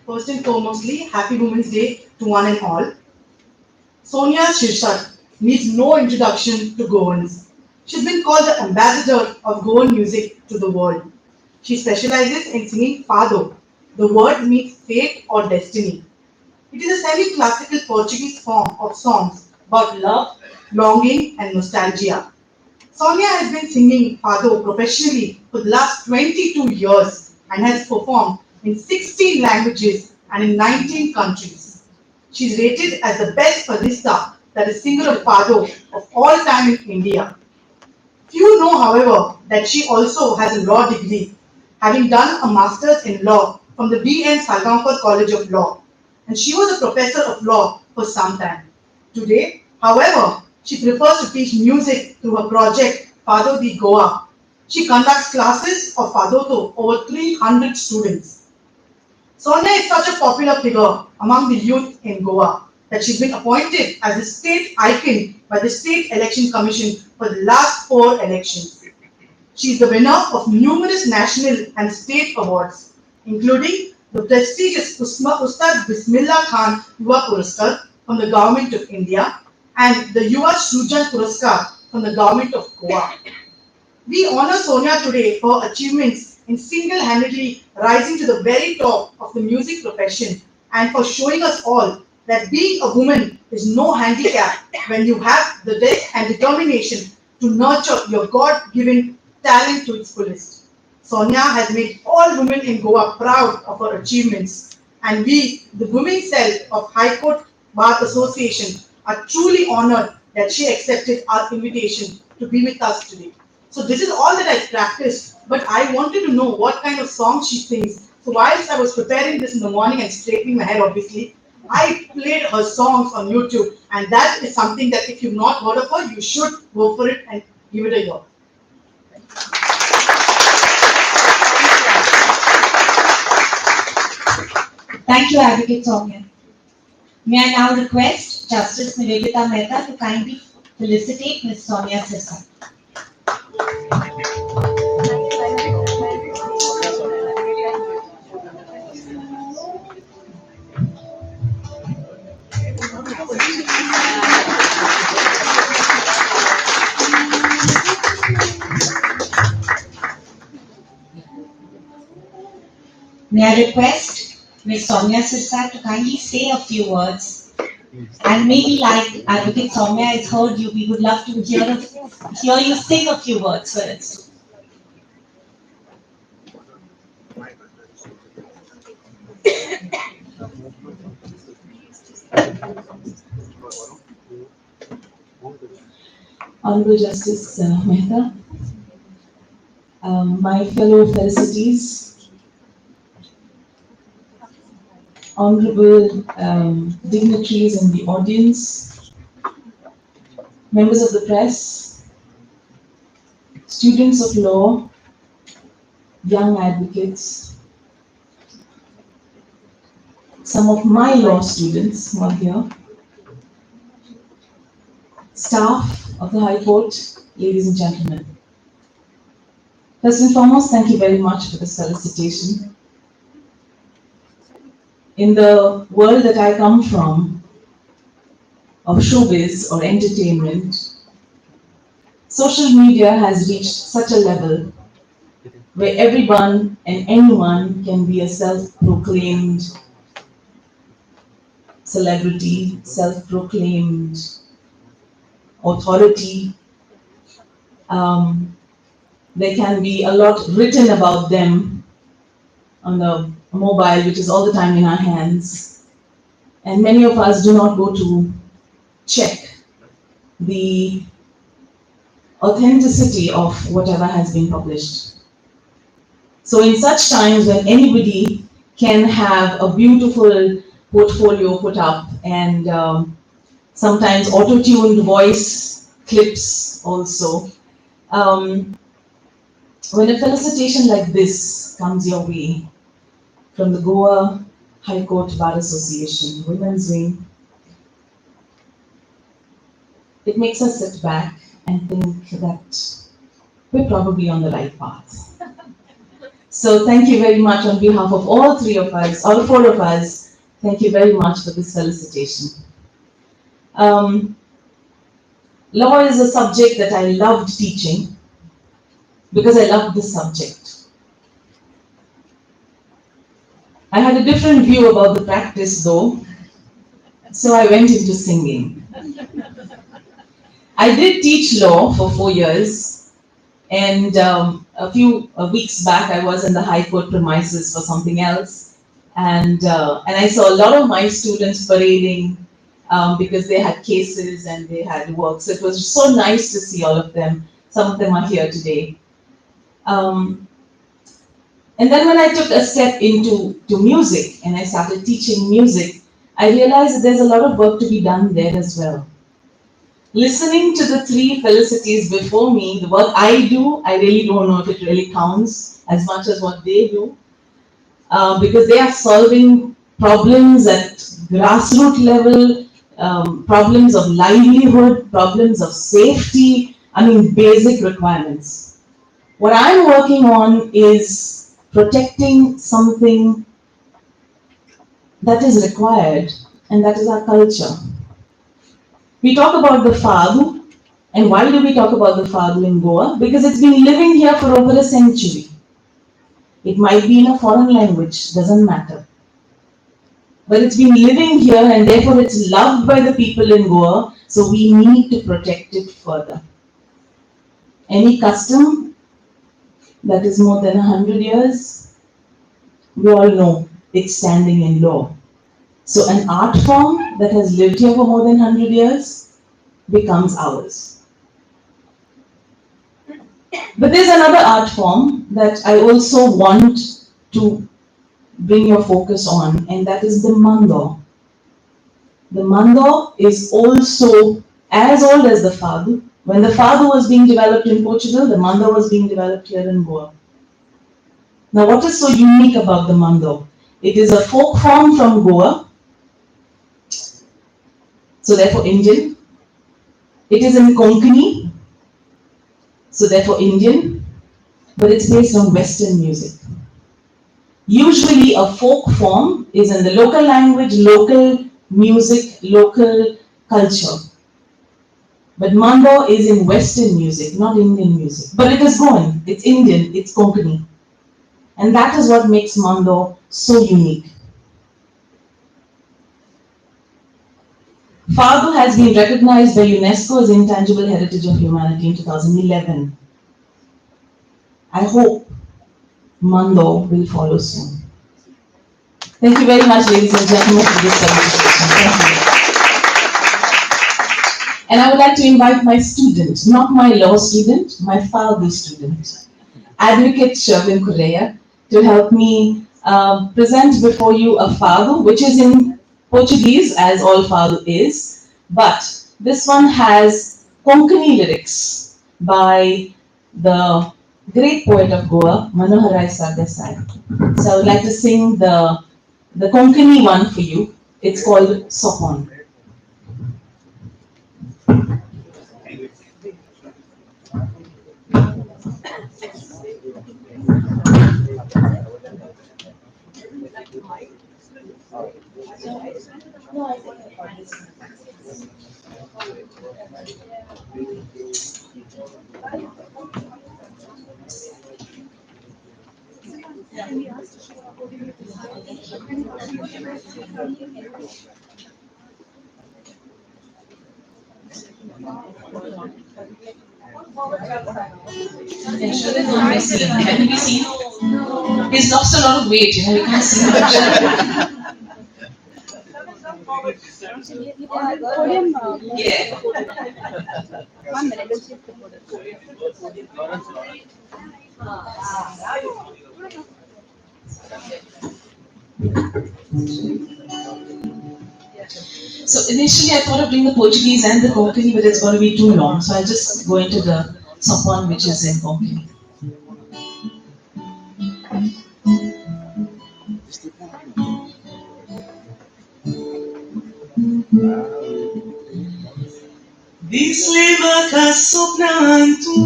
First and foremostly, Happy Women's Day to one and all. Sonia Sirsa needs no introduction to Goans. She's been called the ambassador of Goan music to the world. She specializes in singing fado. The word means fate or destiny. It is a semi-classical Portuguese form of songs about love, longing, and nostalgia. Sonia has been singing fado professionally for the last 22 years and has performed in 16 languages and in 19 countries. She is rated as the best fadista, that is singer of fado, of all time in India. Few know, however, that she also has a law degree, having done a master's in law from the B.N. Salgaonkar College of Law, and she was a professor of law for some time. Today, however, she prefers to teach music through her project Fado di Goa. She conducts classes of Fado to over 300 students. Sonia is such a popular figure among the youth in Goa that she's been appointed as the state icon by the State Election Commission for the last 4 elections. She is the winner of numerous national and state awards. including the prestigious Ustad Bismillah Khan Yuva Puraskar from the Government of India and the Yuva Srujan Puraskar from the Government of Goa. We honor Sonia today for achievements in single-handedly rising to the very top of the music profession and for showing us all that being a woman is no handicap when you have the depth and determination to nurture your God-given talent to its fullest. Sonia has made all women in Goa proud of her achievements, and we, the women cell of High Court Bar Association, are truly honored that she accepted our invitation to be with us today. So this is all that I practiced, but I wanted to know what kind of song she sings. So whilst I was preparing this in the morning and straightening my hair, obviously, I played her songs on YouTube, and that is something that if you've not heard of her, you should go for it and give it a go. Thank you, Advocate Soumya. May I now request Justice Nivedita Mehta to kindly felicitate Ms. Sonia Sirsat. May I request Ms. Sonia Sirsat to kindly say a few words, and maybe like Advocate Soumya has heard you, we would love to hear you sing a few words for us. Honorable Justice Mehta, my fellow felicities, honorable dignitaries in the audience, members of the press, students of law, young advocates, some of my law students who are here, staff of the High Court, ladies and gentlemen. First and foremost, thank you very much for this felicitation. In the world that I come from, of showbiz or entertainment, social media has reached such a level where everyone and anyone can be a self-proclaimed celebrity, self-proclaimed authority. There can be a lot written about them on the mobile, which is all the time in our hands. And many of us do not go to check the authenticity of whatever has been published. So in such times when anybody can have a beautiful portfolio put up and sometimes auto-tuned voice clips also, when a felicitation like this comes your way from the Goa High Court Bar Association, Women's Wing, it makes us sit back and think that we're probably on the right path. So thank you very much on behalf of all three of us, all four of us, thank you very much for this felicitation. Law is a subject that I loved teaching because I loved this subject. I had a different view about the practice though, so I went into singing. I did teach law for 4 years, and a few weeks back I was in the High Court premises for something else, and I saw a lot of my students parading because they had cases and they had work. So it was so nice to see all of them. Some of them are here today. And then when I took a step into music and I started teaching music, I realized that there's a lot of work to be done there as well. Listening to the three felicities before me, the work I do, I really don't know if it really counts as much as what they do, because they are solving problems at grassroots level, problems of livelihood, problems of safety, I mean basic requirements. What I'm working on is protecting something that is required, and that is our culture. We talk about the Fado, and why do we talk about the Fado in Goa? Because it's been living here for over a century. It might be in a foreign language, doesn't matter. But it's been living here and therefore it's loved by the people in Goa, so we need to protect it further. Any custom that is more than 100 years, we all know it's standing in law. So an art form that has lived here for more than 100 years becomes ours. But there's another art form that I also want to bring your focus on, and that is the Mando. The Mando is also as old as the Fado. When the Fado was being developed in Portugal, the Mando was being developed here in Goa. Now, what is so unique about the Mando? It is a folk form from Goa, so therefore Indian. It is in Konkani, so therefore Indian, but it's based on Western music. Usually a folk form is in the local language, local music, local culture. But Mando is in Western music, not Indian music. But it is Goan, it's Indian, it's Konkani. And that is what makes Mando so unique. Fado has been recognized by UNESCO as Intangible Heritage of Humanity in 2011. I hope Mando will follow soon. Thank you very much, ladies and gentlemen, for this presentation. Thank you. And I would like to invite my student, not my law student, my Fado student, Advocate Sherwin Correa, to help me present before you a Fado, which is in Portuguese, as all Fado is, but this one has Konkani lyrics by the great poet of Goa, Manohar Sardesai. So I would like to sing the Konkani one for you. It's called Sopon. Ensure that no one is seen. Can you be seen? He's lost a lot of weight, you can't see much. Yeah. One minute, let's shift the So initially I thought of doing the Portuguese and the Konkani, but it's going to be too long. So I'll just go into the Sopon, which is in Konkani. Disleva ka sopnantu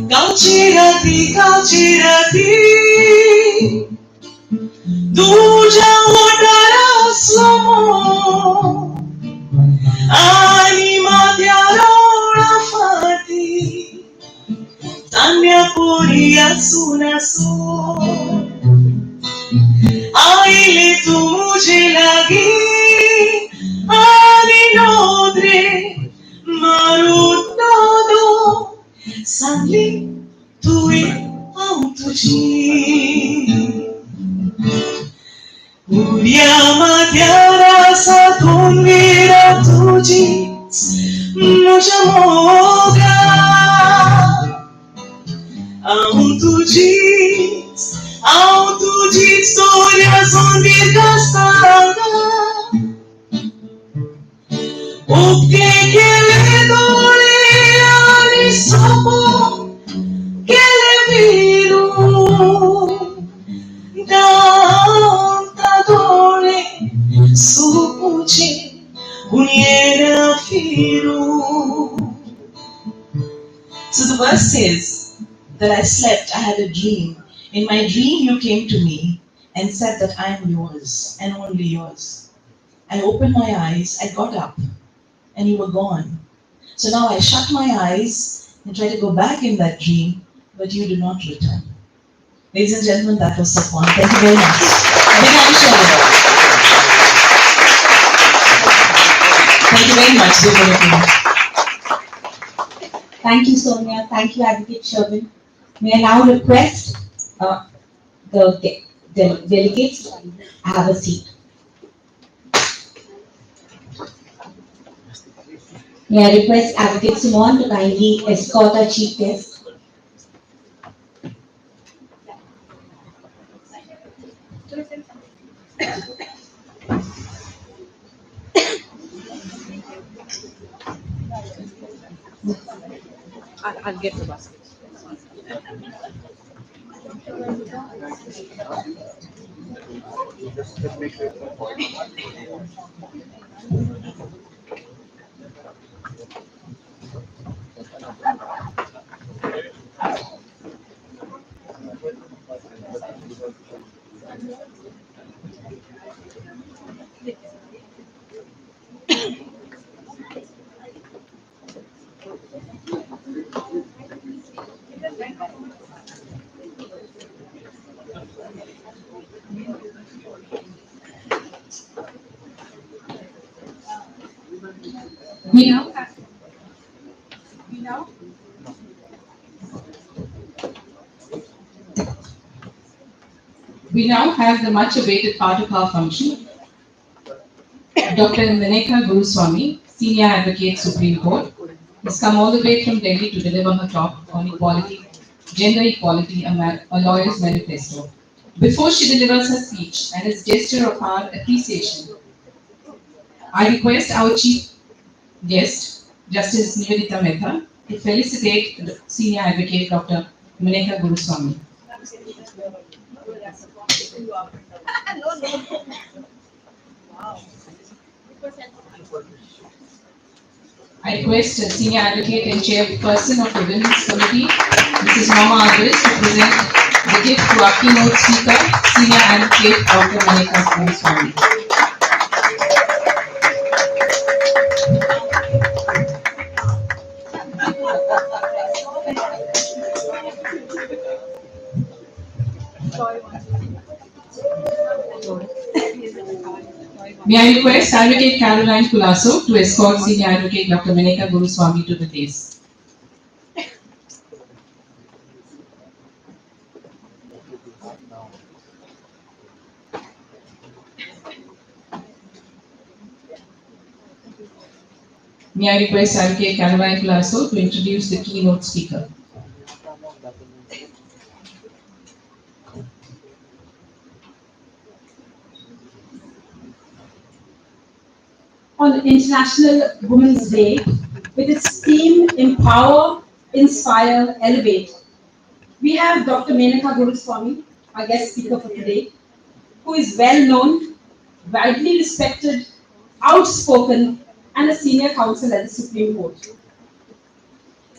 Kauchirati Duja odara slomo Anima diarona fati Tanya poria sunaso Aile tu mujhe lagi Aninodre marutado Sanli tui autuji Uriama diara sa tungira tuji Mojamoga Autuji Storia zombie gastanga O que le dole ali sopo que le viru Danta dole supuchi uniera firu. So the verse says that I slept, I had a dream. In my dream, you came to me and said that I am yours and only yours. I opened my eyes, I got up, and you were gone. So now I shut my eyes and try to go back in that dream, but you did not return. Ladies and gentlemen, that was Safwan. Thank you very much. A big hand, Shalini. Thank you very much, dear Bharathi. Thank you, Sonia. Thank you, Advocate Sherwin. May I now request the delegates to have a seat. May I request Advocate Simon to kindly escort our chief guest. I'll get the basket. Just make sure. We now have the much awaited part of our function. Dr. Maneka Guruswamy, Senior Advocate, Supreme Court, has come all the way from Delhi to deliver her talk on equality, gender equality, a lawyer's manifesto. Before she delivers her speech and as gesture of our appreciation, I request our chief guest, Justice Nivedita Mehta, to felicitate the Senior Advocate, Dr. Maneka Guruswamy. I request the Senior Advocate and Chairperson of the Women's Committee, Mrs. Mama Agres, to present the gift to our keynote speaker, Senior Advocate Dr. Maneka Guruswamy. May I request Advocate Caroline Culasso to escort Senior Advocate Dr. Maneka Guruswamy to the dais. May I request Advocate Caroline Culasso to introduce the keynote speaker. On International Women's Day, with its theme Empower, Inspire, Elevate, we have Dr. Maneka Guruswamy, our guest speaker for today, who is well known, widely respected, outspoken, and a senior counsel at the Supreme Court.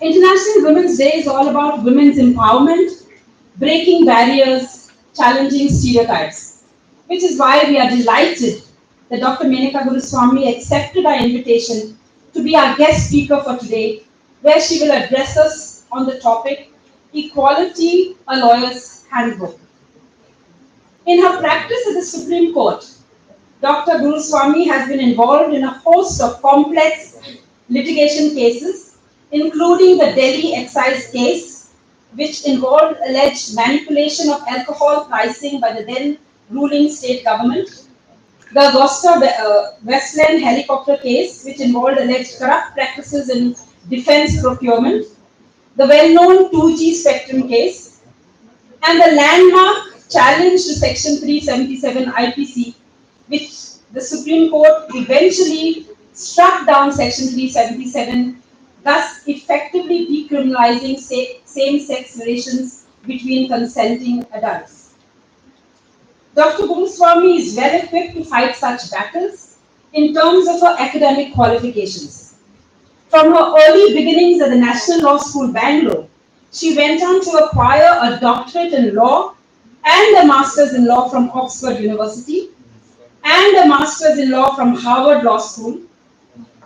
International Women's Day is all about women's empowerment, breaking barriers, challenging stereotypes, which is why we are delighted that Dr. Maneka Guruswamy accepted our invitation to be our guest speaker for today, where she will address us on the topic, Equality, a Lawyer's Handbook. In her practice at the Supreme Court, Dr. Guruswamy has been involved in a host of complex litigation cases, including the Delhi excise case, which involved alleged manipulation of alcohol pricing by the then ruling state government, the Augusta Westland helicopter case, which involved alleged corrupt practices in defense procurement, the well-known 2G spectrum case, and the landmark challenge to Section 377 IPC, which the Supreme Court eventually struck down Section 377, thus effectively decriminalizing same-sex relations between consenting adults. Dr. Guruswamy is well equipped to fight such battles in terms of her academic qualifications. From her early beginnings at the National Law School, Bangalore, She went on to acquire a doctorate in law and a master's in law from Oxford University and a master's in law from Harvard Law School.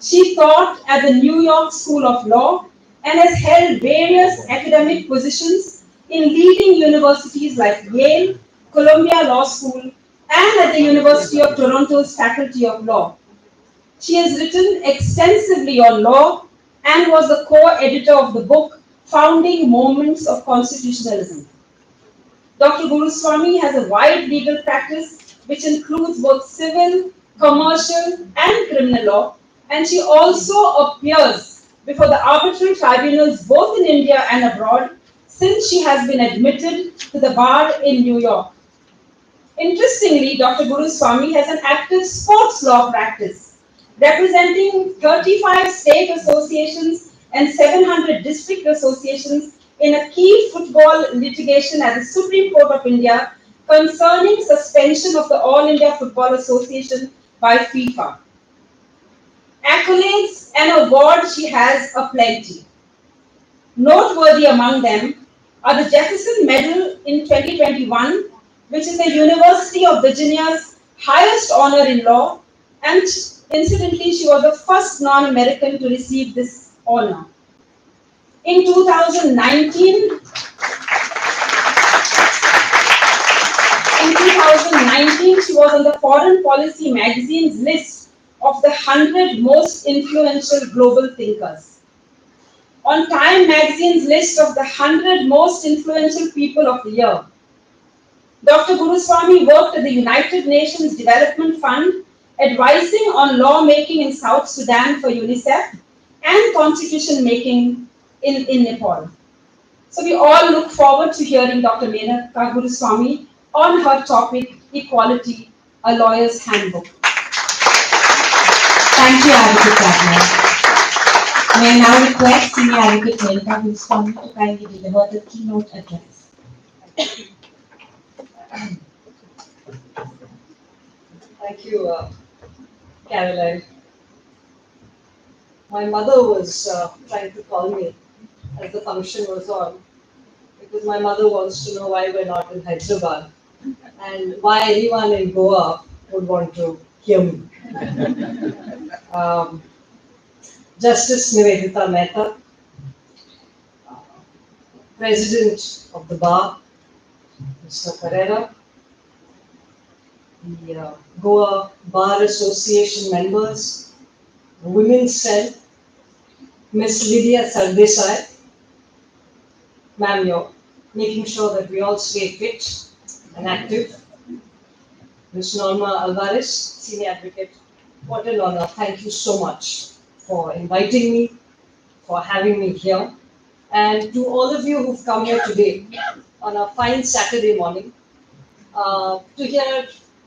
She taught at the New York School of Law and has held various academic positions in leading universities like Yale, Columbia Law School, and at the University of Toronto's Faculty of Law. She has written extensively on law and was the co-editor of the book Founding Moments of Constitutionalism. Dr. Guruswamy has a wide legal practice which includes both civil, commercial, and criminal law, and she also appears before the arbitral tribunals both in India and abroad since she has been admitted to the bar in New York. Interestingly, Dr. Guruswamy has an active sports law practice, representing 35 state associations and 700 district associations in a key football litigation at the Supreme Court of India concerning suspension of the All India Football Association by FIFA. Accolades and awards she has aplenty. Noteworthy among them are the Jefferson Medal in 2021, which is the University of Virginia's highest honor in law, and incidentally, she was the first non-American to receive this honor. In 2019, she was on the Foreign Policy magazine's list of the 100 most influential global thinkers. On Time magazine's list of the 100 most influential people of the year. Dr. Guruswamy worked at the United Nations Development Fund, advising on lawmaking in South Sudan for UNICEF and constitution making in Nepal. So we all look forward to hearing Dr. Menaka Guruswamy on her topic, Equality, a Lawyer's Handbook. Thank you, Advocate Ratna. May I now request Senior Advocate Menaka Guruswamy to kindly deliver the keynote address. Thank you, Caroline. My mother was trying to call me as the function was on because my mother wants to know why we're not in Hyderabad and why anyone in Goa would want to hear me. Justice Nivedita Mehta, President of the Bar, Mr. Pereira, the Goa Bar Association members, the Women's Cell, Ms. Lydia Sardesai, ma'am, you're making sure that we all stay fit and active. Ms. Norma Alvarez, Senior Advocate, what an honor. Thank you so much for inviting me, for having me here. And to all of you who've come here today on a fine Saturday morning,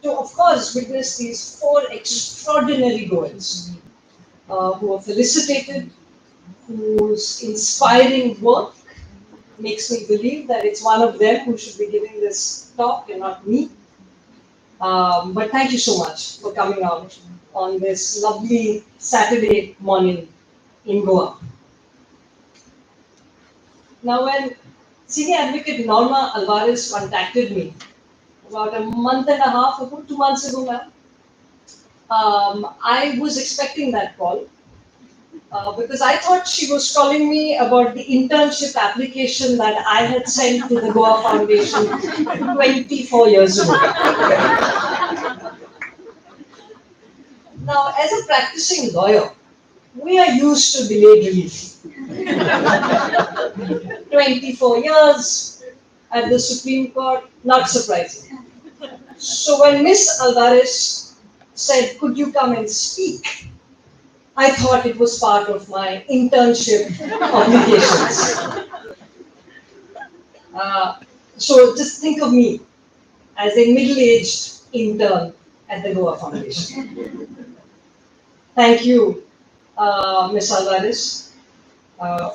to of course witness these 4 extraordinary Goans who are felicitated, whose inspiring work makes me believe that it's one of them who should be giving this talk and not me. But thank you so much for coming out on this lovely Saturday morning in Goa. Now, when Senior Advocate Norma Alvarez contacted me about a month and a half ago, 2 months ago, ma'am, I was expecting that call because I thought she was calling me about the internship application that I had sent to the Goa Foundation 24 years ago. Now, as a practicing lawyer, we are used to delayed relief. 24 years at the Supreme Court, not surprising. So when Ms. Alvarez said, could you come and speak? I thought it was part of my internship obligations. So just think of me as a middle-aged intern at the Goa Foundation. Thank you, Ms. Alvarez,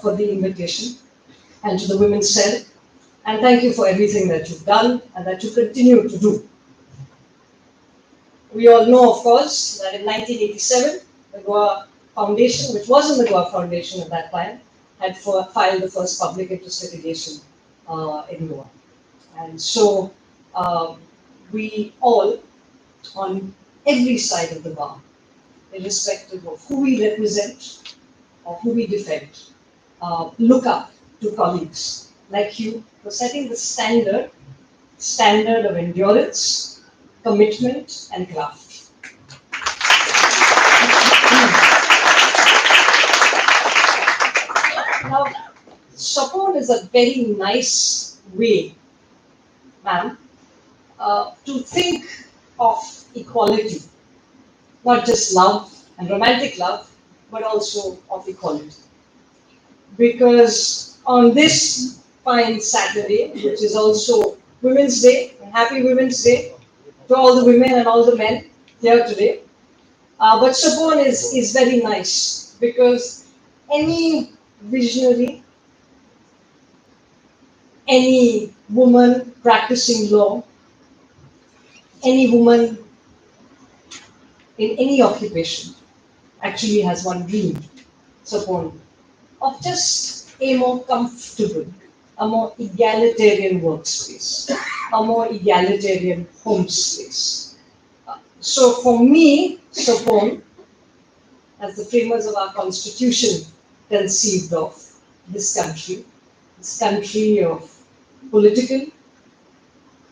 for the invitation, and to the Women's Cell. And thank you for everything that you've done and that you continue to do. We all know, of course, that in 1987, the Goa Foundation, which wasn't the Goa Foundation at that time, had filed the first public interest litigation in Goa. And so we all, on every side of the bar, irrespective of who we represent or who we defend, look up to colleagues like you for setting the standard of endurance, commitment, and craft. Now, Sapon is a very nice way, ma'am, to think of equality, not just love and romantic love, but also of equality. Because on this fine Saturday, which is also Women's Day, and happy Women's Day to all the women and all the men here today. But Sapon is very nice because any visionary, any woman practicing law, any woman in any occupation actually has one dream, Sapon, of just a more comfortable, a more egalitarian workspace, a more egalitarian home space. So for me, Sapon, as the framers of our constitution conceived of this country of political,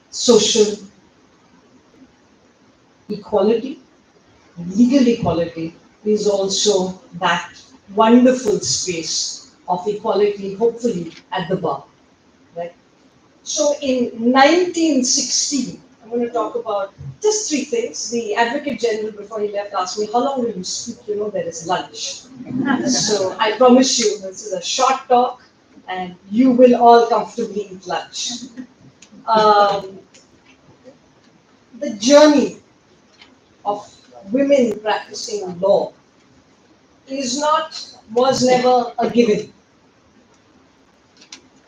social equality, legal equality, is also that wonderful space of equality, hopefully at the bar, right? So in 1960, I'm going to talk about just three things. The Advocate General, before he left, asked me, how long will you speak? You know, there is lunch. So I promise you, this is a short talk, and you will all comfortably eat lunch. The journey of women practicing law was never a given.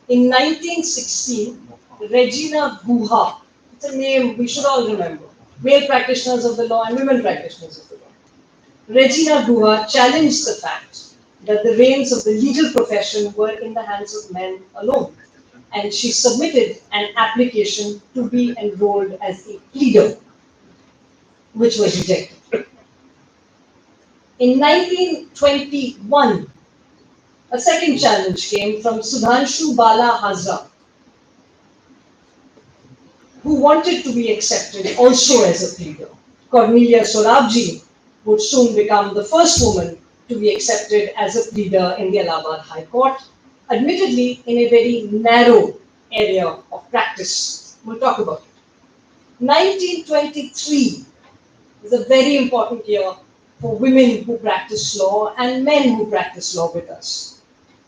In 1916, Regina Guha, it's a name we should all remember, male practitioners of the law and women practitioners of the law. Regina Guha challenged the fact that the reins of the legal profession were in the hands of men alone, and she submitted an application to be enrolled as a pleader, which was rejected. In 1921, a second challenge came from Sudhanshu Bala Hazra, who wanted to be accepted also as a pleader. Cornelia Sorabji would soon become the first woman to be accepted as a pleader in the Allahabad High Court, admittedly in a very narrow area of practice. We'll talk about it. 1923 is a very important year for women who practice law and men who practice law with us,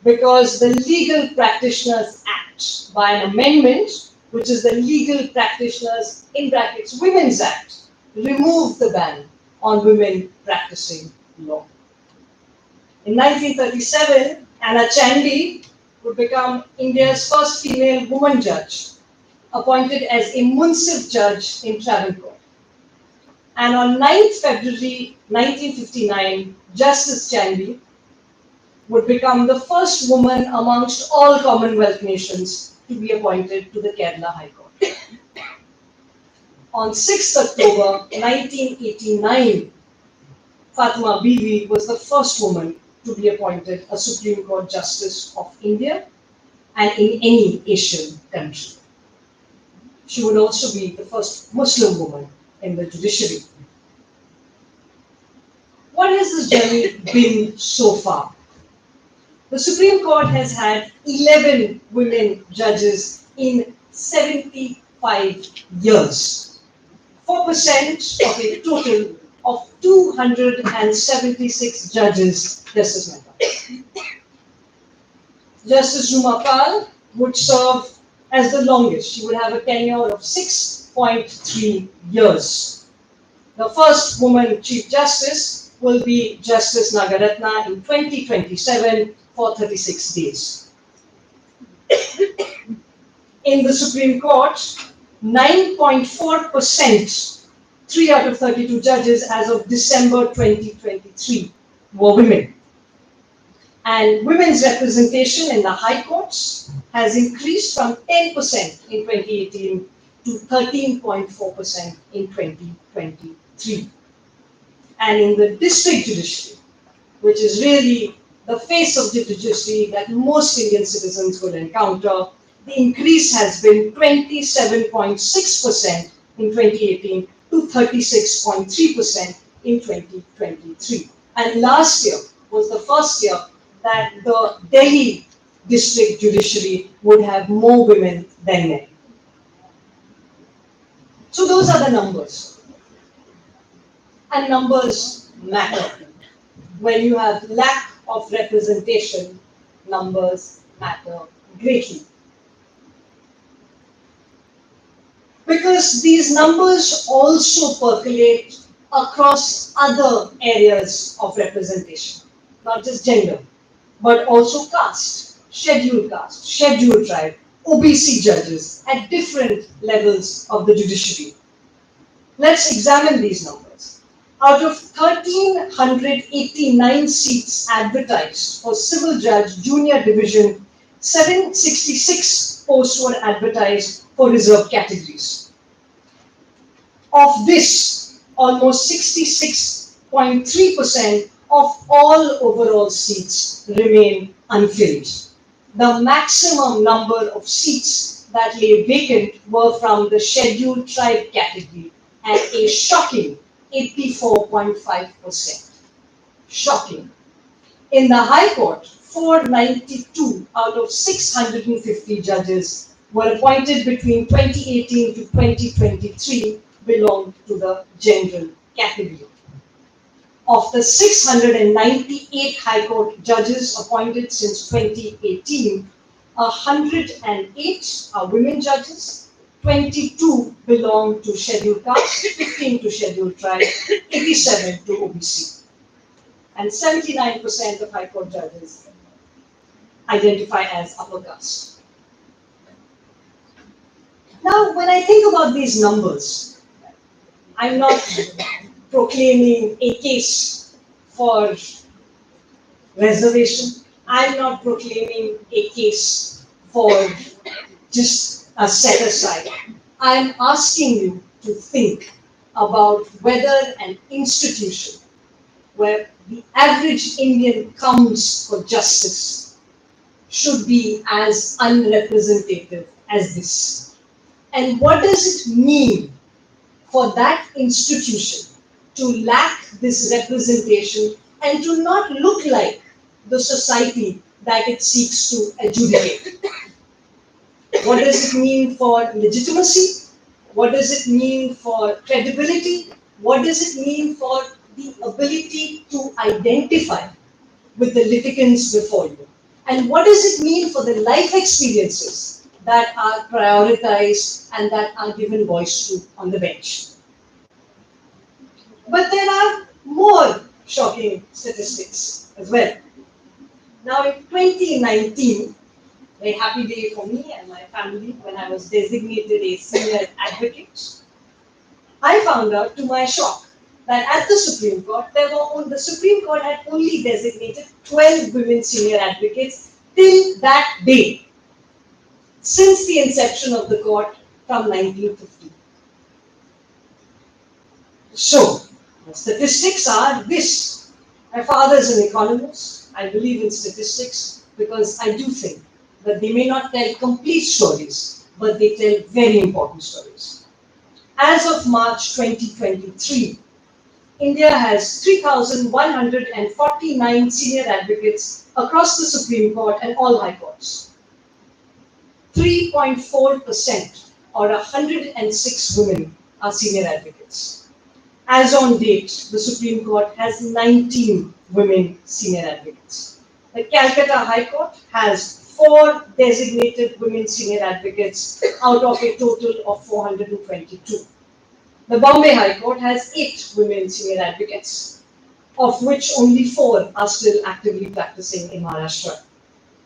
because the Legal Practitioners Act, by an amendment, which is the Legal Practitioners in brackets Women's Act, removed the ban on women practicing law. In 1937, Anna Chandy would become India's first female woman judge, appointed as a Munsif judge in Travancore. And on 9th February 1959, Justice Chandy would become the first woman amongst all Commonwealth nations to be appointed to the Kerala High Court. On 6th October 1989, Fatima Bibi was the first woman to be appointed a Supreme Court Justice of India and in any Asian country. She would also be the first Muslim woman in the judiciary. What has this journey been so far? The Supreme Court has had 11 women judges in 75 years, 4% of a total of 276 judges, Justice Mehta. Justice Ruma Pal would serve as the longest. She would have a tenure of 6.3 years. The first woman Chief Justice will be Justice Nagaratna in 2027 for 36 days. In the Supreme Court, 9.4%, 3 out of 32 judges as of December 2023 were women. And women's representation in the high courts has increased from 10% in 2018 to 13.4% in 2023. And in the district judiciary, which is really the face of the judiciary that most Indian citizens will encounter, the increase has been 27.6% in 2018 to 36.3% in 2023. And last year was the first year that the Delhi district judiciary would have more women than men. So those are the numbers. And numbers matter. When you have lack of representation, numbers matter greatly. Because these numbers also percolate across other areas of representation, not just gender, but also caste, scheduled tribe, OBC judges at different levels of the judiciary. Let's examine these numbers. Out of 1,389 seats advertised for Civil Judge Junior Division, 766 posts were advertised for reserved categories. Of this, almost 66.3% of all overall seats remain unfilled. The maximum number of seats that lay vacant were from the scheduled tribe category at a shocking 84.5%. Shocking. In the High Court, 492 out of 650 judges were appointed between 2018 to 2023 belonged to the general category. Of the 698 High Court judges appointed since 2018, 108 are women judges, 22 belong to scheduled caste, 15 to scheduled tribe, 87 to OBC. And 79% of High Court judges identify as upper caste. Now, when I think about these numbers, I'm not proclaiming a case for reservation. I'm not proclaiming a case for just a set aside. I'm asking you to think about whether an institution where the average Indian comes for justice should be as unrepresentative as this. And what does it mean for that institution to lack this representation and to not look like the society that it seeks to adjudicate? What does it mean for legitimacy? What does it mean for credibility? What does it mean for the ability to identify with the litigants before you? And what does it mean for the life experiences that are prioritized and that are given voice to on the bench? But there are more shocking statistics as well. Now in 2019, very happy day for me and my family when I was designated a senior advocate, I found out to my shock that at the Supreme Court, the Supreme Court had only designated 12 women senior advocates till that day, since the inception of the court from 1950. So, the statistics are this. My father is an economist. I believe in statistics because I do think that they may not tell complete stories, but they tell very important stories. As of March 2023, India has 3,149 senior advocates across the Supreme Court and all high courts. 3.4% or 106 women are senior advocates. As on date, the Supreme Court has 19 women senior advocates. The Calcutta High Court has 4 designated women senior advocates out of a total of 422. The Bombay High Court has 8 women senior advocates, of which only 4 are still actively practicing in Maharashtra.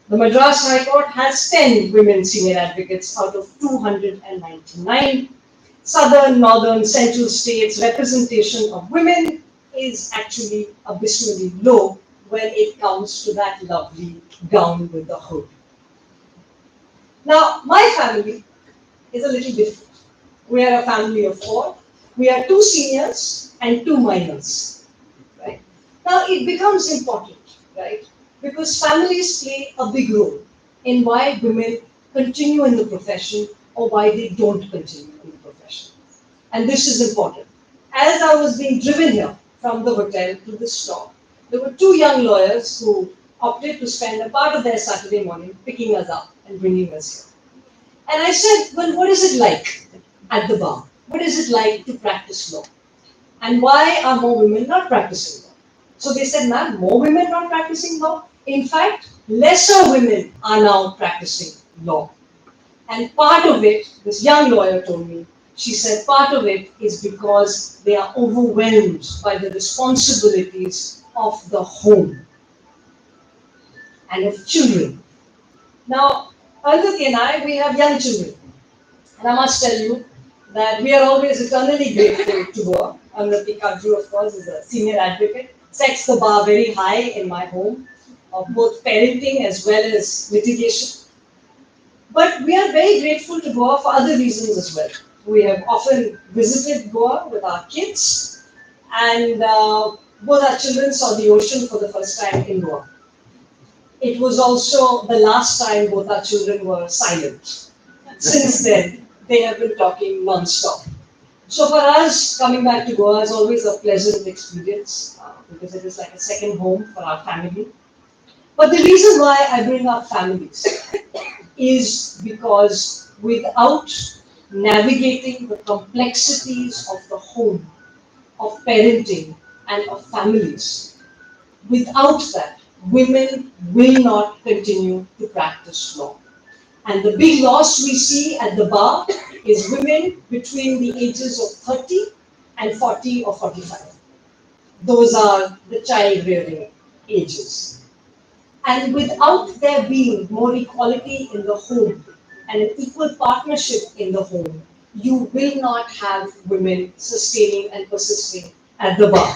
The Madras High Court has 10 women senior advocates out of 299. Southern, northern, central states representation of women is actually abysmally low, when it comes to that lovely gown with the hood. Now, my family is a little different. We are a family of 4. We are 2 seniors and 2 minors. Right? Now, it becomes important, right? Because families play a big role in why women continue in the profession or why they don't continue in the profession. And this is important. As I was being driven here from the hotel to the store, there were 2 young lawyers who opted to spend a part of their Saturday morning picking us up and bringing us here. And I said, well, what is it like at the bar? What is it like to practice law? And why are more women not practicing law? So they said, ma'am, more women not practicing law? In fact, lesser women are now practicing law. And part of it, this young lawyer told me, she said part of it is because they are overwhelmed by the responsibilities of the home and of children. Now, Arundhati and I, we have young children. And I must tell you that we are always eternally grateful to Goa. Arundhati Kadru, of course, is a senior advocate, sets the bar very high in my home, of both parenting as well as litigation. But we are very grateful to Goa for other reasons as well. We have often visited Goa with our kids, and both our children saw the ocean for the first time in Goa. It was also the last time both our children were silent. Since then, they have been talking non-stop. So for us, coming back to Goa is always a pleasant experience because it is like a second home for our family. But the reason why I bring up families is because without navigating the complexities of the home, of parenting, and of families, without that, women will not continue to practice law. And the big loss we see at the bar is women between the ages of 30 and 40 or 45. Those are the child rearing ages. And without there being more equality in the home and an equal partnership in the home, you will not have women sustaining and persisting at the bar.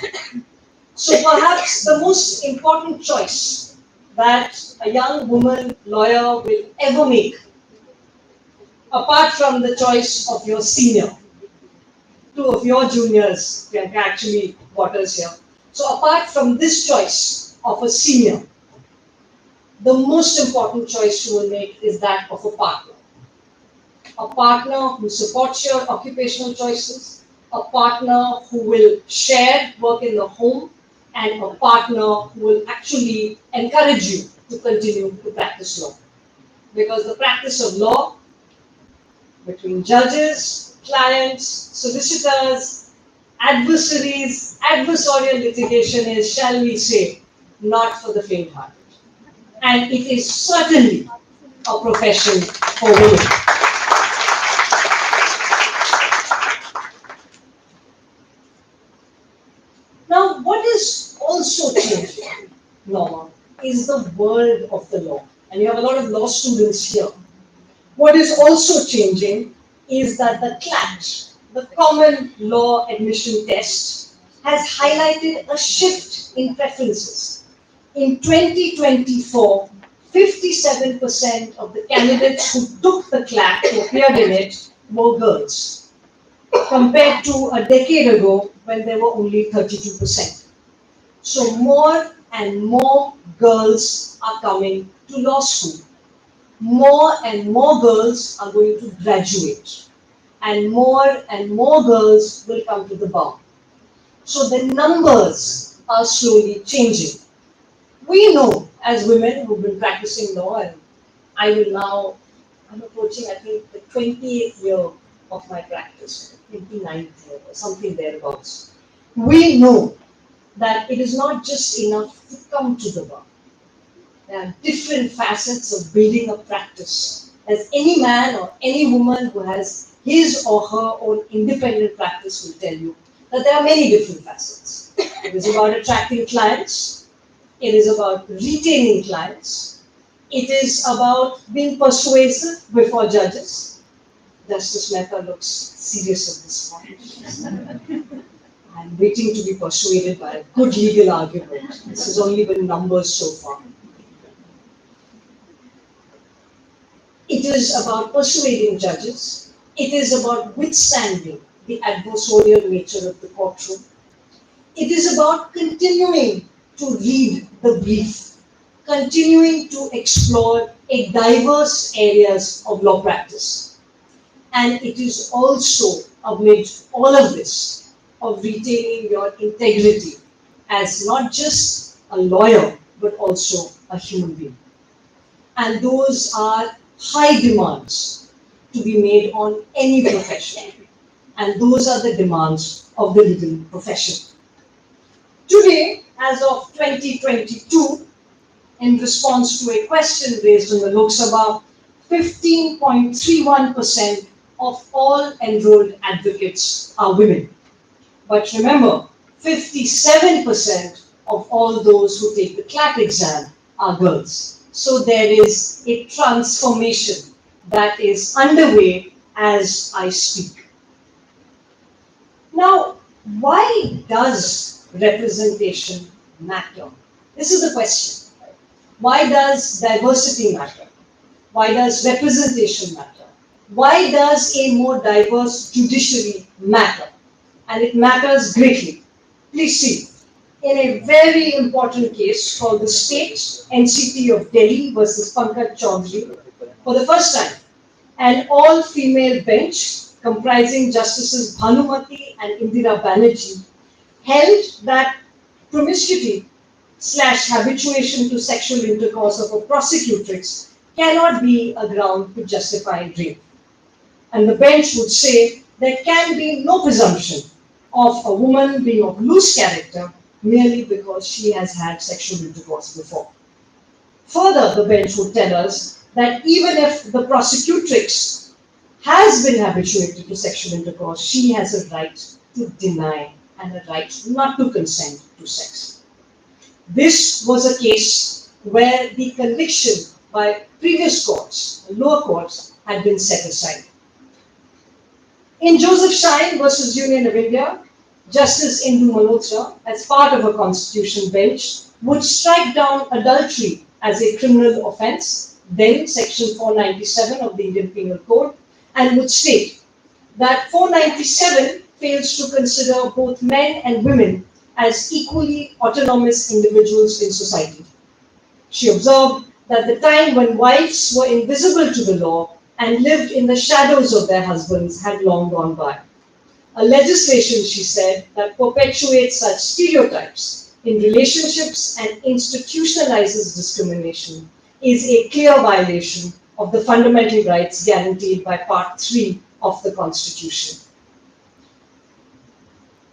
So perhaps the most important choice that a young woman lawyer will ever make, apart from the choice of your senior, 2 of your juniors can actually waters here. So apart from this choice of a senior, the most important choice you will make is that of a partner. A partner who supports your occupational choices, a partner who will share work in the home, and a partner who will actually encourage you to continue to practice law. Because the practice of law between judges, clients, solicitors, adversaries, adversarial litigation is, shall we say, not for the faint-hearted. And it is certainly a profession for women. Now, what is also changing, Norma, is the world of the law. And you have a lot of law students here. What is also changing is that the CLAT, the Common Law Admission Test, has highlighted a shift in preferences. In 2024, 57% of the candidates who took the CLAT, who appeared in it, were girls, compared to a decade ago when there were only 32%. So more and more girls are coming to law school. More and more girls are going to graduate. And more girls will come to the bar. So the numbers are slowly changing. We know as women who've been practicing law, and I'm approaching, I think, the 28th year of my practice, 29th year or something thereabouts. We know that it is not just enough to come to the bar. There are different facets of building a practice. As any man or any woman who has his or her own independent practice will tell you, that there are many different facets. It is about attracting clients. It is about retaining clients. It is about being persuasive before judges. Justice Mehta looks serious at this point. I'm waiting to be persuaded by a good legal argument. This has only been numbers so far. It is about persuading judges. It is about withstanding the adversarial nature of the courtroom. It is about continuing to read the brief, continuing to explore a diverse areas of law practice. And it is also amid all of this of retaining your integrity as not just a lawyer, but also a human being. And those are high demands to be made on any profession. And those are the demands of the legal profession. Today, as of 2022, in response to a question raised in the Lok Sabha, 15.31% of all enrolled advocates are women. But remember, 57% of all those who take the CLAT exam are girls. So there is a transformation that is underway as I speak. Now, why does representation matter? This is the question. Why does diversity matter? Why does representation matter? Why does a more diverse judiciary matter? And it matters greatly. Please see, in a very important case called the State NCT of Delhi versus Pankaj Chaudhary, for the first time, an all-female bench comprising Justices Bhanumati and Indira Banerjee held that promiscuity / habituation to sexual intercourse of a prosecutrix cannot be a ground to justify rape. And the bench would say there can be no presumption of a woman being of loose character merely because she has had sexual intercourse before. Further, the bench would tell us that even if the prosecutrix has been habituated to sexual intercourse, she has a right to deny and a right not to consent to sex. This was a case where the conviction by previous courts, lower courts, had been set aside. In Joseph Shine versus Union of India, Justice Indu Malhotra, as part of a constitution bench, would strike down adultery as a criminal offence, then Section 497 of the Indian Penal Code, and would state that 497 fails to consider both men and women as equally autonomous individuals in society. She observed that the time when wives were invisible to the law and lived in the shadows of their husbands had long gone by. A legislation, she said, that perpetuates such stereotypes in relationships and institutionalizes discrimination is a clear violation of the fundamental rights guaranteed by Part 3 of the Constitution.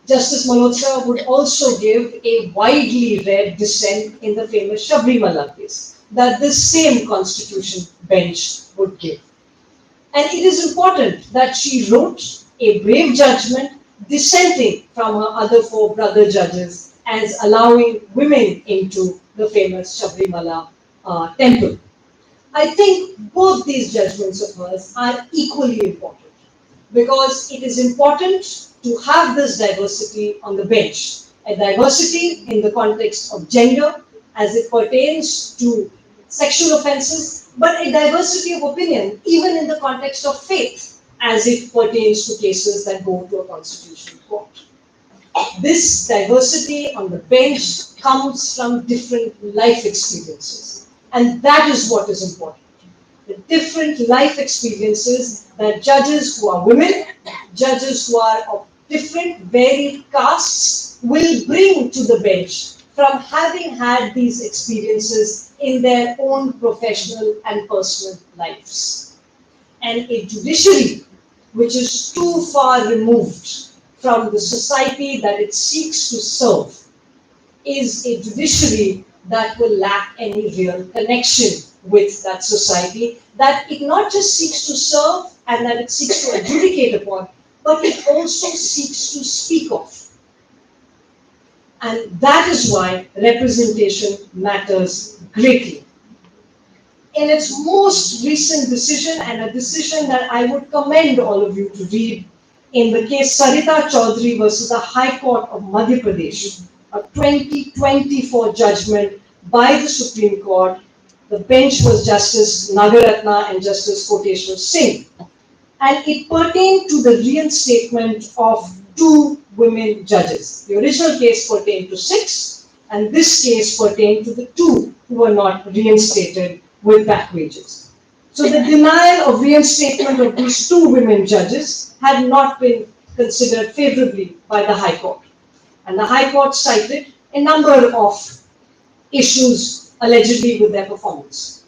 Justice Malhotra would also give a widely read dissent in the famous Sabrimala case that this same Constitution bench would give. And it is important that she wrote a brave judgment dissenting from her other four brother judges as allowing women into the famous Sabrimala temple. I think both these judgments of hers are equally important because it is important to have this diversity on the bench, a diversity in the context of gender as it pertains to sexual offences, but a diversity of opinion even in the context of faith as it pertains to cases that go to a constitutional court. This diversity on the bench comes from different life experiences, and that is what is important. The different life experiences that judges who are women, judges who are of different varied castes will bring to the bench from having had these experiences in their own professional and personal lives. And a judiciary which is too far removed from the society that it seeks to serve is a judiciary that will lack any real connection with that society, that it not just seeks to serve and that it seeks to adjudicate upon, but it also seeks to speak of. And that is why representation matters greatly. In its most recent decision, and a decision that I would commend all of you to read, in the case Sarita Chaudhary versus the High Court of Madhya Pradesh, a 2024 judgment by the Supreme Court. The bench was Justice Nagaratna and Justice Koteshwar Singh. And it pertained to the reinstatement of 2 women judges. The original case pertained to 6, and this case pertained to the 2 who were not reinstated with back wages. So the denial of reinstatement of these 2 women judges had not been considered favorably by the High Court. And the High Court cited a number of issues allegedly with their performance.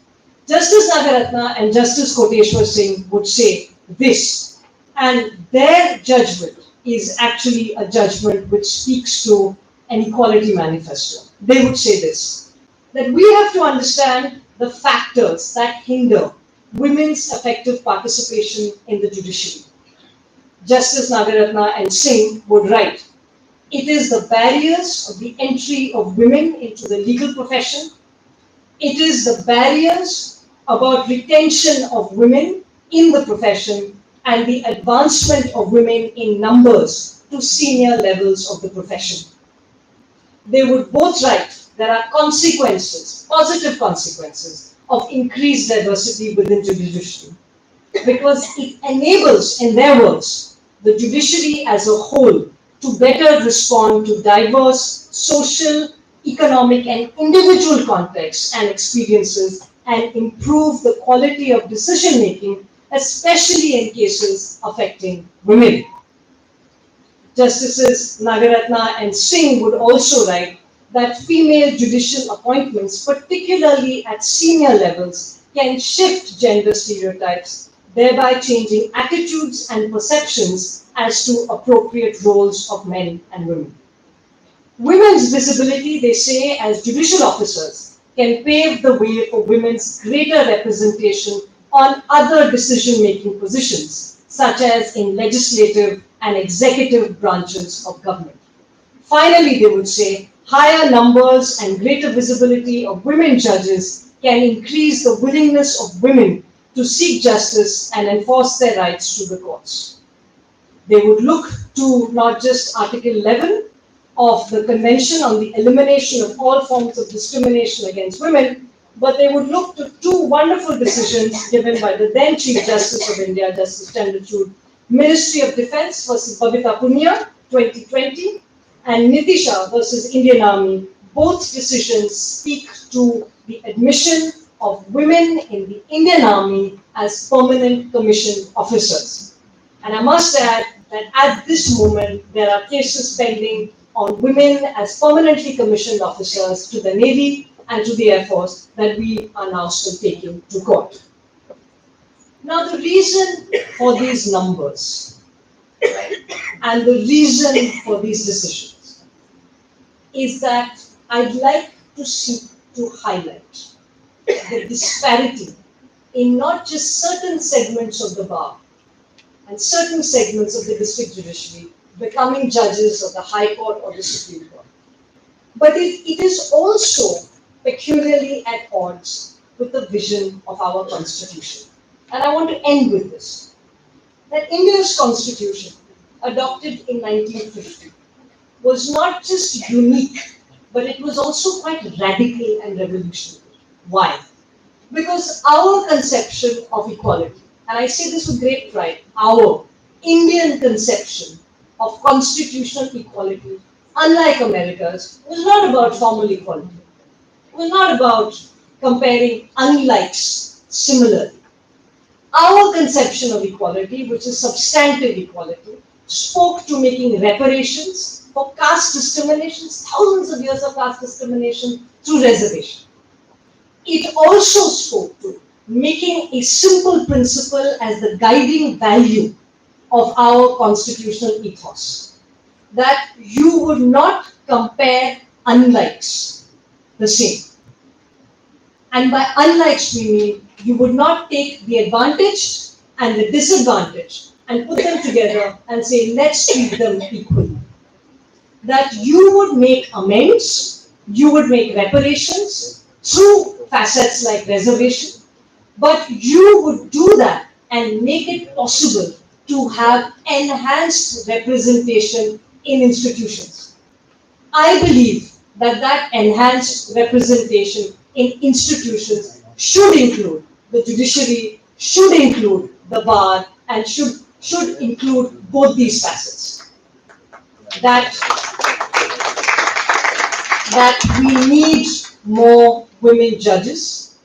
Justice Nagaratna and Justice Koteshwar Singh would say this, and their judgment is actually a judgment which speaks to an equality manifesto. They would say this, that we have to understand the factors that hinder women's effective participation in the judiciary. Justice Nagaratna and Singh would write, it is the barriers of the entry of women into the legal profession. It is the barriers about retention of women in the profession and the advancement of women in numbers to senior levels of the profession. They would both write there are consequences, positive consequences of increased diversity within the judiciary, because it enables, in their words, the judiciary as a whole to better respond to diverse social, economic and individual contexts and experiences and improve the quality of decision making, especially in cases affecting women. Justices Nagaratna and Singh would also write that female judicial appointments, particularly at senior levels, can shift gender stereotypes, thereby changing attitudes and perceptions as to appropriate roles of men and women. Women's visibility, they say, as judicial officers can pave the way for women's greater representation on other decision-making positions, such as in legislative and executive branches of government. Finally, they would say, higher numbers and greater visibility of women judges can increase the willingness of women to seek justice and enforce their rights to the courts. They would look to not just Article 11 of the Convention on the Elimination of All Forms of Discrimination Against Women, but they would look to 2 wonderful decisions given by the then Chief Justice of India, Justice Chandrachud, Ministry of Defence versus Babita Punia, 2020, and Nitisha versus Indian Army. Both decisions speak to the admission of women in the Indian Army as permanent commissioned officers. And I must add that at this moment, there are cases pending on women as permanently commissioned officers to the Navy and to the Air Force that we are now still taking to court. Now, the reason for these numbers and the reason for these decisions is that I'd like to seek to highlight the disparity in not just certain segments of the bar and certain segments of the district judiciary becoming judges of the High Court or the Supreme Court, but it is also peculiarly at odds with the vision of our Constitution. And I want to end with this, that India's Constitution, adopted in 1950, was not just unique, but it was also quite radical and revolutionary. Why? Because our conception of equality, and I say this with great pride, our Indian conception of constitutional equality, unlike America's, was not about formal equality. It was not about comparing unlikes similarly. Our conception of equality, which is substantive equality, spoke to making reparations for caste discriminations, thousands of years of caste discrimination through reservation. It also spoke to making a simple principle as the guiding value of our constitutional ethos, that you would not compare unlikes the same. And by unlikes we mean you would not take the advantage and the disadvantage and put them together and say, let's treat them equally. That you would make amends, you would make reparations through facets like reservation, but you would do that and make it possible to have enhanced representation in institutions. I believe that that enhanced representation in institutions should include the judiciary, should include the bar, and should include both these facets. That we need more women judges,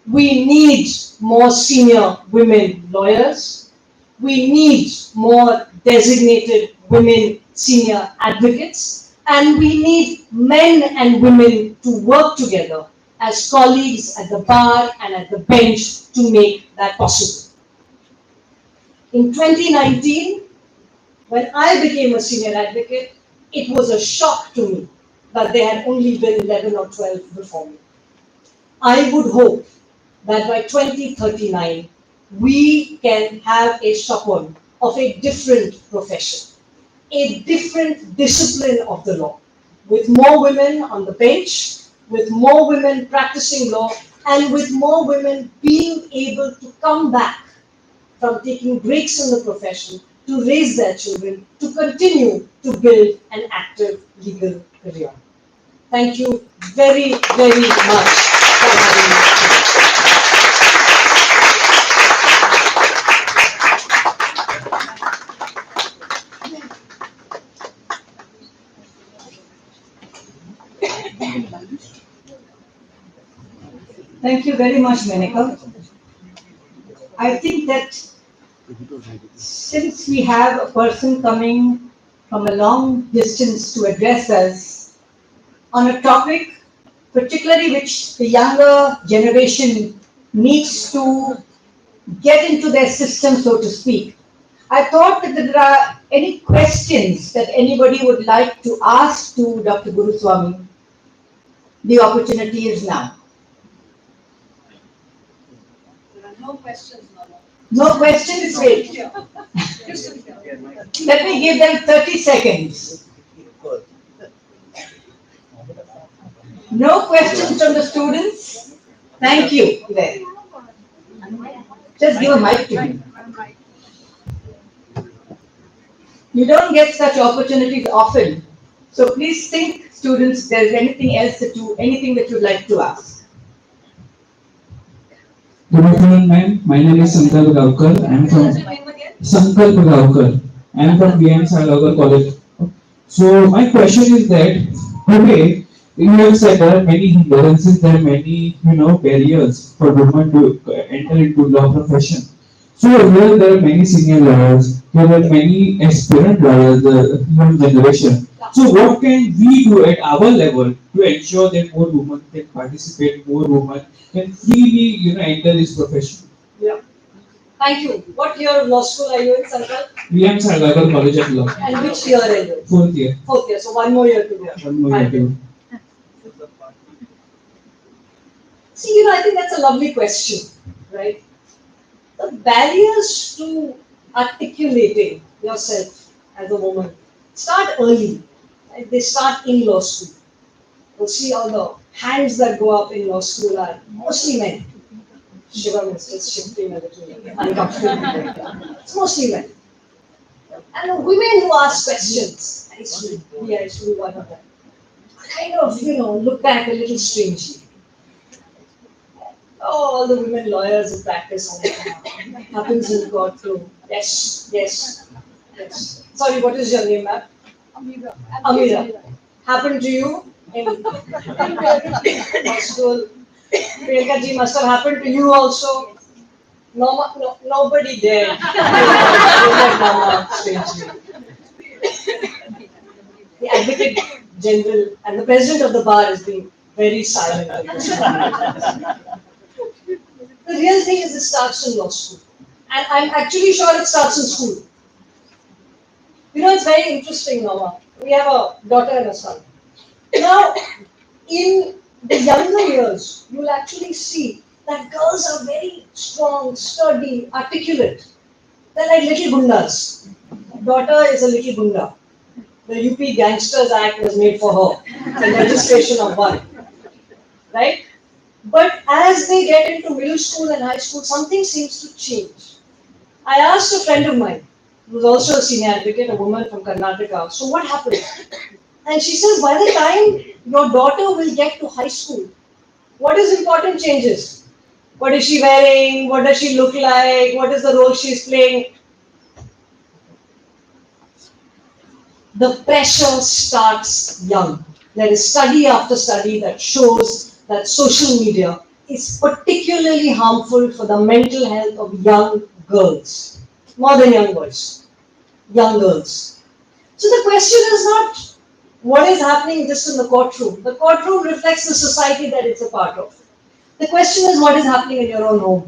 we need more senior women lawyers, we need more designated women senior advocates, and we need men and women to work together as colleagues at the bar and at the bench to make that possible. In 2019, when I became a senior advocate, it was a shock to me that there had only been 11 or 12 before me. I would hope that by 2039, we can have a chaperone of a different profession, a different discipline of the law, with more women on the bench, with more women practicing law, and with more women being able to come back from taking breaks in the profession to raise their children, to continue to build an active legal career. Thank you very, very much for having me. Thank you very much, Menaka. I think that since we have a person coming from a long distance to address us on a topic particularly which the younger generation needs to get into their system, so to speak, I thought that if there are any questions that anybody would like to ask to Dr. Guruswamy, the opportunity is now. No questions, Mama. No questions, wait. Let me give them 30 seconds. No questions from the students? Thank you. There. Just give a mic to me. You don't get such opportunities often. So please think, students, if there's anything else anything that you'd like to ask. Good afternoon, ma'am. My name is Sankalp Gaonkar. I am from Sankalp Gaonkar. I am from V.M. Savarkar College. So my question is that today you have said there are many hindrances, there are many barriers for women to enter into law profession. So here there are many senior lawyers, there are many aspirant lawyers, the young generation. So what can we do at our level to ensure that more women can participate, more women can freely enter this profession? Yeah. Thank you. What year of law school are you in, Sankalp? V.M. Savarkar College of Law. And which year are you? Fourth year. Fourth year. So one more year to go. One more year to go. See, I think that's a lovely question, right? The barriers to articulating yourself as a woman start early. Right? They start in law school. You'll see all the hands that go up in law school are mostly men. Shivam is just shifting a little uncomfortable. It's mostly men. And the women who ask questions, I used to be one of them, kind of, look back a little strangely. Oh, all the women lawyers who practice happens in court too. Yes. Sorry, what is your name, ma'am? Amira. Happened to you in law school? Priyanka ji, must have happened to you also. No, nobody there. Look at Mama strangely. The Advocate General and the President of the Bar is being very silent at this moment. The real thing is it starts in law school. And I'm actually sure it starts in school. It's very interesting, Mama. We have a daughter and a son. Now, in the younger years, you'll actually see that girls are very strong, sturdy, articulate. They're like little gundas. Daughter is a little gunda. The UP Gangsters Act was made for her. It's a registration of one. Right? But as they get into middle school and high school, something seems to change. I asked a friend of mine, who's also a senior advocate, a woman from Karnataka, so what happened? And she says, by the time your daughter will get to high school, what is important changes? What is she wearing? What does she look like? What is the role she's playing? The pressure starts young. There is study after study that shows that social media is particularly harmful for the mental health of young girls. More than young boys, young girls. So the question is not what is happening just in the courtroom. The courtroom reflects the society that it's a part of. The question is what is happening in your own home.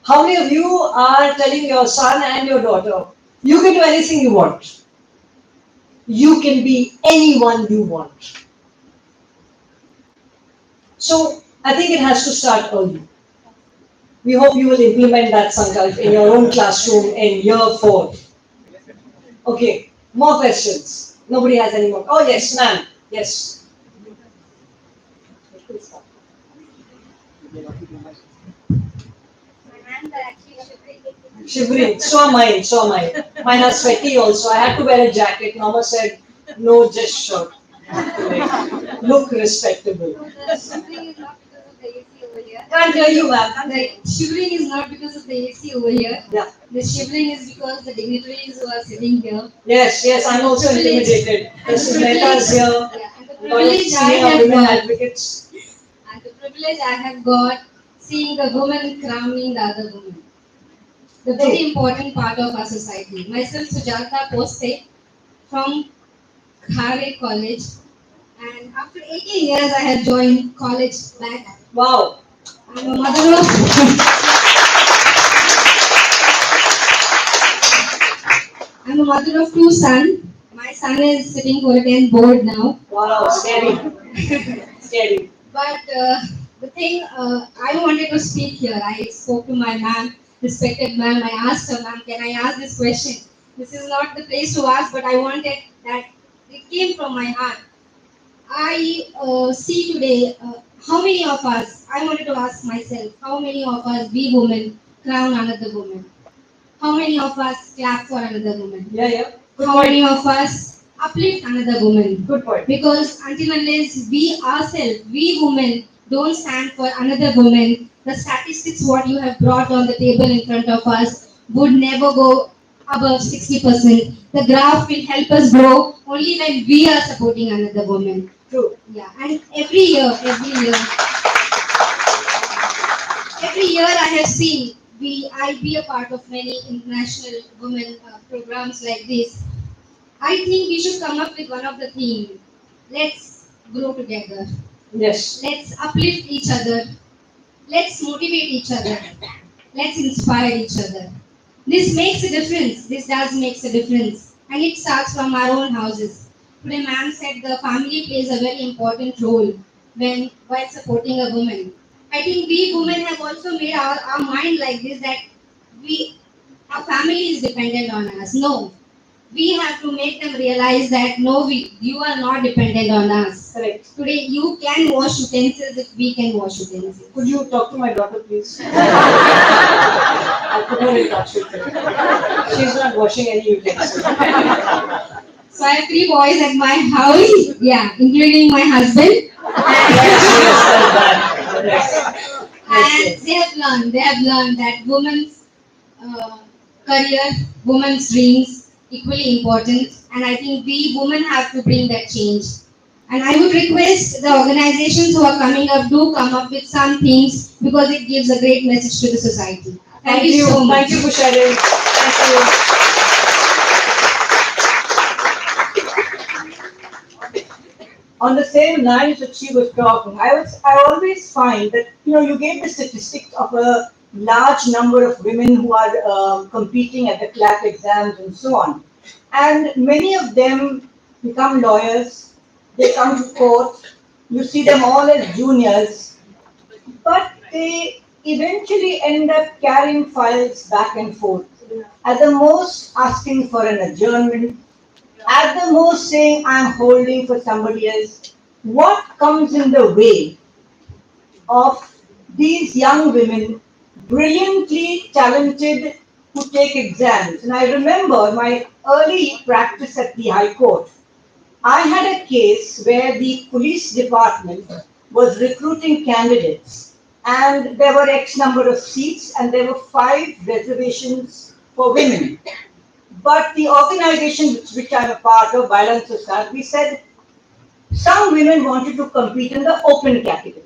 How many of you are telling your son and your daughter, you can do anything you want. You can be anyone you want. So I think it has to start early. We hope you will implement that sankalp in your own classroom in year 4. Okay, more questions. Nobody has any more. Oh yes, ma'am. Yes. Shivering. So am I. So am I. Mine are sweaty also. I had to wear a jacket. Mama said, no, just shirt. Look respectable. Can't hear you, ma'am. The shivering is not because of the AC over here. Yeah. The shivering is because the dignitaries who are sitting here. Yes, yes, I'm also intimidated. Mrs. Mehta is here. Yeah, and the privilege I Senior have women got. advocates. And the privilege I have got seeing the woman crowning the other woman. The very important part of our society. Myself, Sujata Poste from Khare College. And after 18 years, I have joined college back. Wow. I'm a mother of I'm a mother of 2 sons. My son is sitting for a 10th board now. Wow, scary. Scary. But the thing I wanted to speak here, I spoke to my ma'am, respected ma'am. I asked her, ma'am, can I ask this question? This is not the place to ask, but I wanted that it came from my heart. I see today how many of us, I wanted to ask myself, how many of us, we women, crown another woman? How many of us clap for another woman? Yeah, yeah. Good How point. many of us uplift another woman? Good point. Because until unless we ourselves, we women, don't stand for another woman, the statistics what you have brought on the table in front of us would never go above 60%. The graph will help us grow only when we are supporting another woman. True. Yeah, and every year, I have seen I be a part of many international women programs like this. I think we should come up with one of the themes. Let's grow together. Yes. Let's uplift each other. Let's motivate each other. Let's inspire each other. This makes a difference. This does makes a difference. And it starts from our own houses. Today, ma'am said the family plays a very important role while supporting a woman. I think we women have also made our mind like this that our family is dependent on us. No. We have to make them realize that no, you are not dependent on us. Correct. Today, you can wash utensils if we can wash utensils. Could you talk to my daughter, please? I'll put her in touch with her. She's not washing any utensils. So I have 3 boys at my house, yeah, including my husband. And they have learned that women's career, women's dreams, equally important, and I think we women have to bring that change. And I would request the organizations who are coming up do come up with some things because it gives a great message to the society. Thank you so much. Thank you for sharing. Thank you. On the same lines that she was talking, I always find that you gave the statistics of a large number of women who are competing at the CLAP exams and so on. And many of them become lawyers, they come to court, you see them all as juniors, but they eventually end up carrying files back and forth. At the most asking for an adjournment, at the most saying I'm holding for somebody else. What comes in the way of these young women brilliantly talented who take exams. And I remember my early practice at the High Court. I had a case where the police department was recruiting candidates and there were X number of seats and there were 5 reservations for women. But the organization which I'm a part of, Violence Society, we said some women wanted to compete in the open category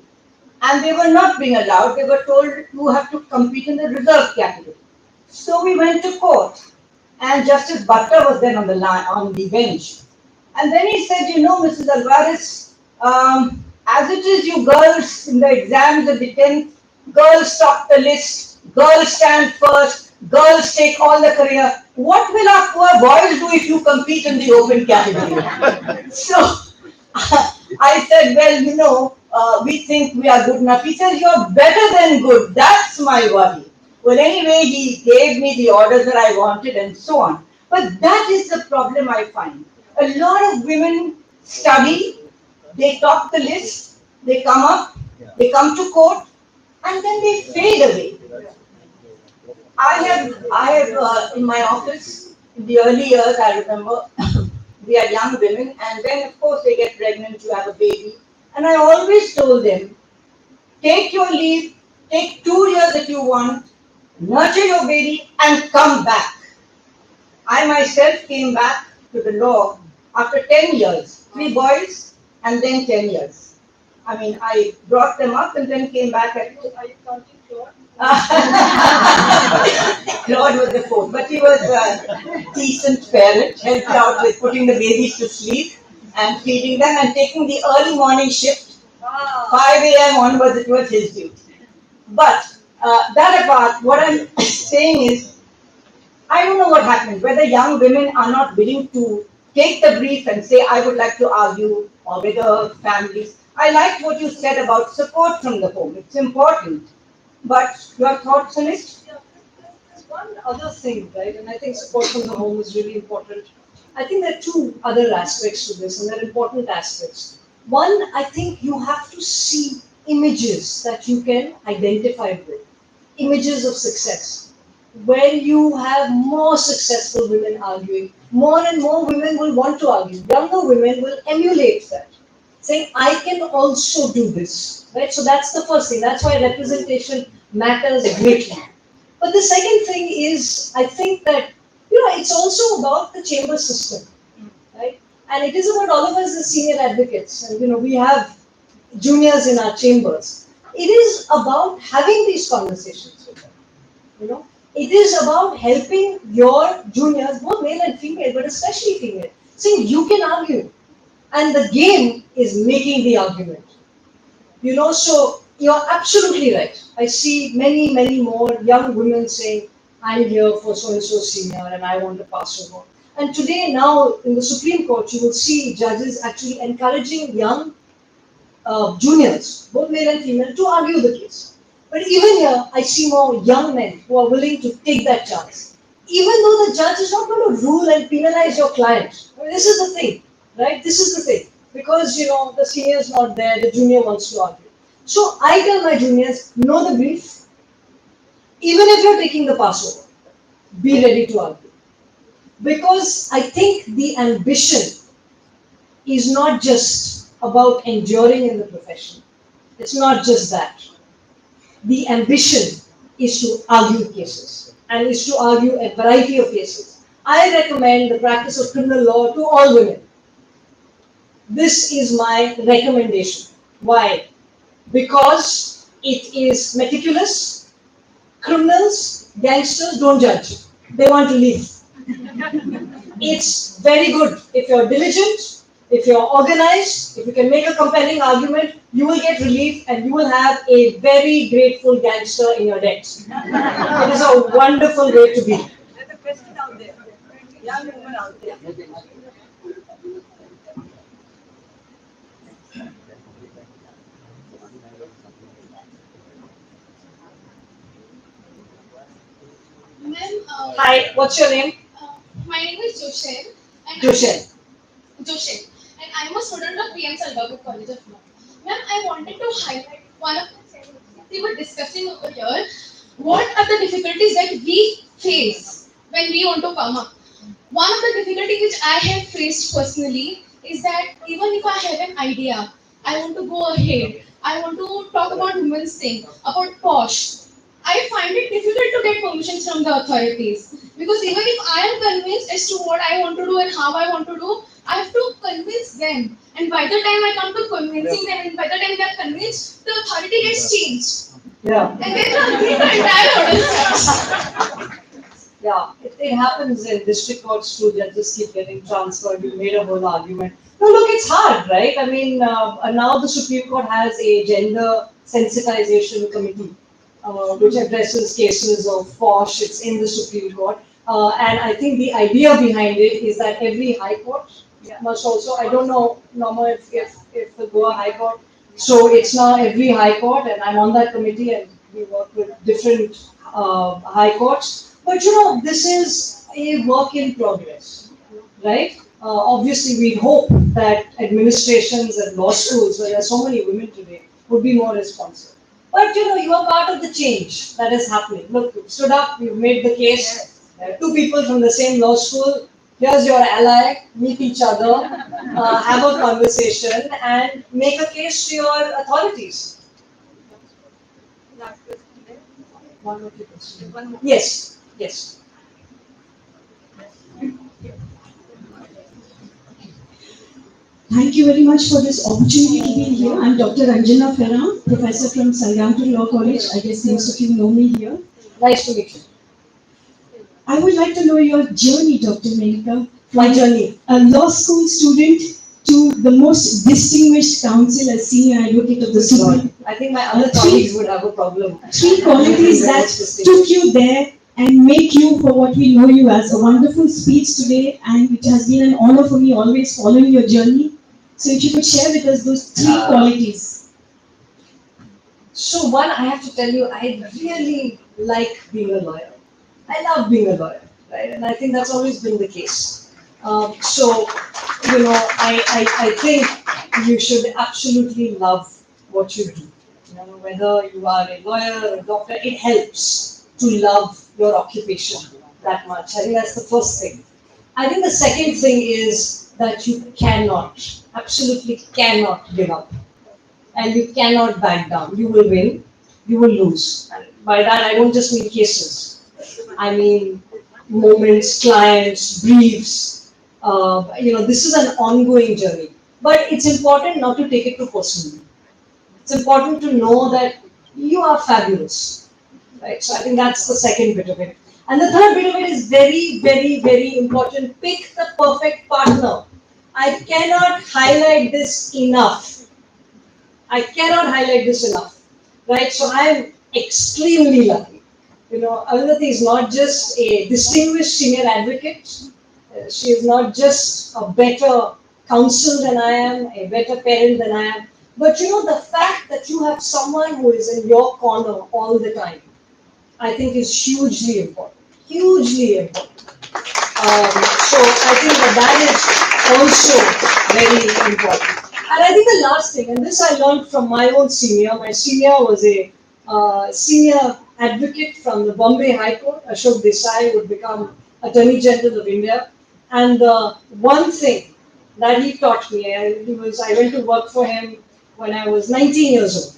and they were not being allowed. They were told you have to compete in the reserve category. So we went to court and Justice Butler was then on the bench. And then he said, you know, Mrs. Alvarez, as it is, you girls in the exams at the 10th, girls top the list, girls stand first, girls take all the career. What will our poor boys do if you compete in the open category? So I said, well, you know, we think we are good enough. He says, you're better than good. That's my worry. Well, anyway, he gave me the orders that I wanted and so on. But that is the problem I find. A lot of women study, they top the list, they come up, they come to court, and then they fade away. I have in my office, in the early years, I remember, we are young women, and then of course they get pregnant, you have a baby. And I always told them, take your leave, take 2 years if you want, nurture your baby, and come back. I myself came back to the law after 10 years, 3 boys, and then 10 years. I mean, I brought them up and then came back at. Are you counting Claude? Claude was the fourth, but he was a decent parent, helped out with putting the babies to sleep and feeding them and taking the early morning shift. 5 a.m. onwards, it was his duty. But that apart, what I'm saying is, I don't know what happens, whether young women are not willing to take the brief and say, I would like to argue, or whether families. I like what you said about support from the home. It's important. But your thoughts on it? There's one other thing, right? And I think support from the home is really important. I think there are 2 other aspects to this, and they're important aspects. One, I think you have to see images that you can identify with, images of success. When you have more successful women arguing, more and more women will want to argue. Younger women will emulate that, saying, I can also do this, right? So that's the first thing. That's why representation matters greatly. But the second thing is, I think that, it's also about the chamber system, right? And it is about all of us as senior advocates. And, we have juniors in our chambers. It is about having these conversations with them, It is about helping your juniors, both male and female, but especially female, saying you can argue. And the game is making the argument. So you're absolutely right. I see many, many more young women saying, I'm here for so-and-so senior and I want to pass over. And today now in the Supreme Court, you will see judges actually encouraging young juniors, both male and female, to argue the case. But even here, I see more young men who are willing to take that chance. Even though the judge is not going to rule and penalize your client. This is the thing, right? This is the thing. Because, the senior is not there, the junior wants to argue. So I tell my juniors, know the brief. Even if you're taking the passover, be ready to argue. Because I think the ambition is not just about enduring in the profession. It's not just that. The ambition is to argue cases and is to argue a variety of cases. I recommend the practice of criminal law to all women. This is my recommendation. Why? Because it is meticulous. Criminals, gangsters don't judge. They want to leave. It's very good if you're diligent, if you're organized, if you can make a compelling argument, you will get relief and you will have a very grateful gangster in your debt. It is a wonderful way to be. There's a question out there. Young woman out there. Ma'am, Hi, what's your name? My name is Joshel. Joshel. Joshel. And I am a student of PM Salvador College of Law. Ma'am, I wanted to highlight one of the things we were discussing over here. what are the difficulties that we face when we want to come up? One of the difficulties which I have faced personally is that even if I have an idea, I want to go ahead, I want to talk about women's thing, about posh. I find it difficult to get permissions from the authorities because even if I am convinced as to what I want to do and how I want to do, I have to convince them. And by the time I come to convincing them, and by the time they are convinced, the authority gets changed. Yeah. And then the entire order starts. Yeah, it happens in district courts too. Judges keep getting transferred. You made a whole argument. No, look, it's hard, right? I mean, now the Supreme Court has a gender sensitization committee, which addresses cases of posh. It's in the Supreme Court. And I think the idea behind it is that every high court must also, I don't know, Norma, if the Goa High Court, so it's now every high court, and I'm on that committee, and we work with different high courts. But you know, this is a work in progress, right? Obviously, we hope that administrations and law schools, where there are so many women today, would be more responsive. But you know, you are part of the change that is happening. Look, you stood up, you made the case. There are two people from the same law school. Here's your ally. Meet each other, have a conversation, and make a case to your authorities. One more question. Yes. Yes. Thank you very much for this opportunity to be here. I'm Dr. Anjana Ferran, professor from Salgampur Law College. I guess most of you know me here. Nice to meet you. I would like to know your journey, Dr. Melika. My journey. A law school student to the most distinguished counsel as senior advocate of the Supreme. I think my other colleagues would have a problem. Three qualities that took you there and make you for what we know you as. A wonderful speech today, and it has been an honor for me always following your journey. So if you could share with us those three qualities. So one, I have to tell you, I really like being a lawyer. I love being a lawyer, right? And I think that's always been the case. So, you know, I think you should absolutely love what you do. You know, whether you are a lawyer or a doctor, it helps to love your occupation that much. I think that's the first thing. I think the second thing is that you cannot, absolutely cannot give up. And you cannot back down. You will win, you will lose. And by that, I don't just mean cases. I mean moments, clients, briefs. You know, this is an ongoing journey. But it's important not to take it too personally. It's important to know that you are fabulous. Right? So I think that's the second bit of it. And the third bit of it is very, very, very important. Pick the perfect partner. I cannot highlight this enough. I cannot highlight this enough. Right? So I am extremely lucky. You know, Arundhati is not just a distinguished senior advocate. She is not just a better counsel than I am, a better parent than I am. But you know, the fact that you have someone who is in your corner all the time, I think is hugely important. Hugely important. So I think that is also very important. And I think the last thing, and this I learned from my own senior. My senior was a senior advocate from the Bombay High Court. Ashok Desai would become Attorney General of India. And one thing that he taught me, I went to work for him when I was 19 years old.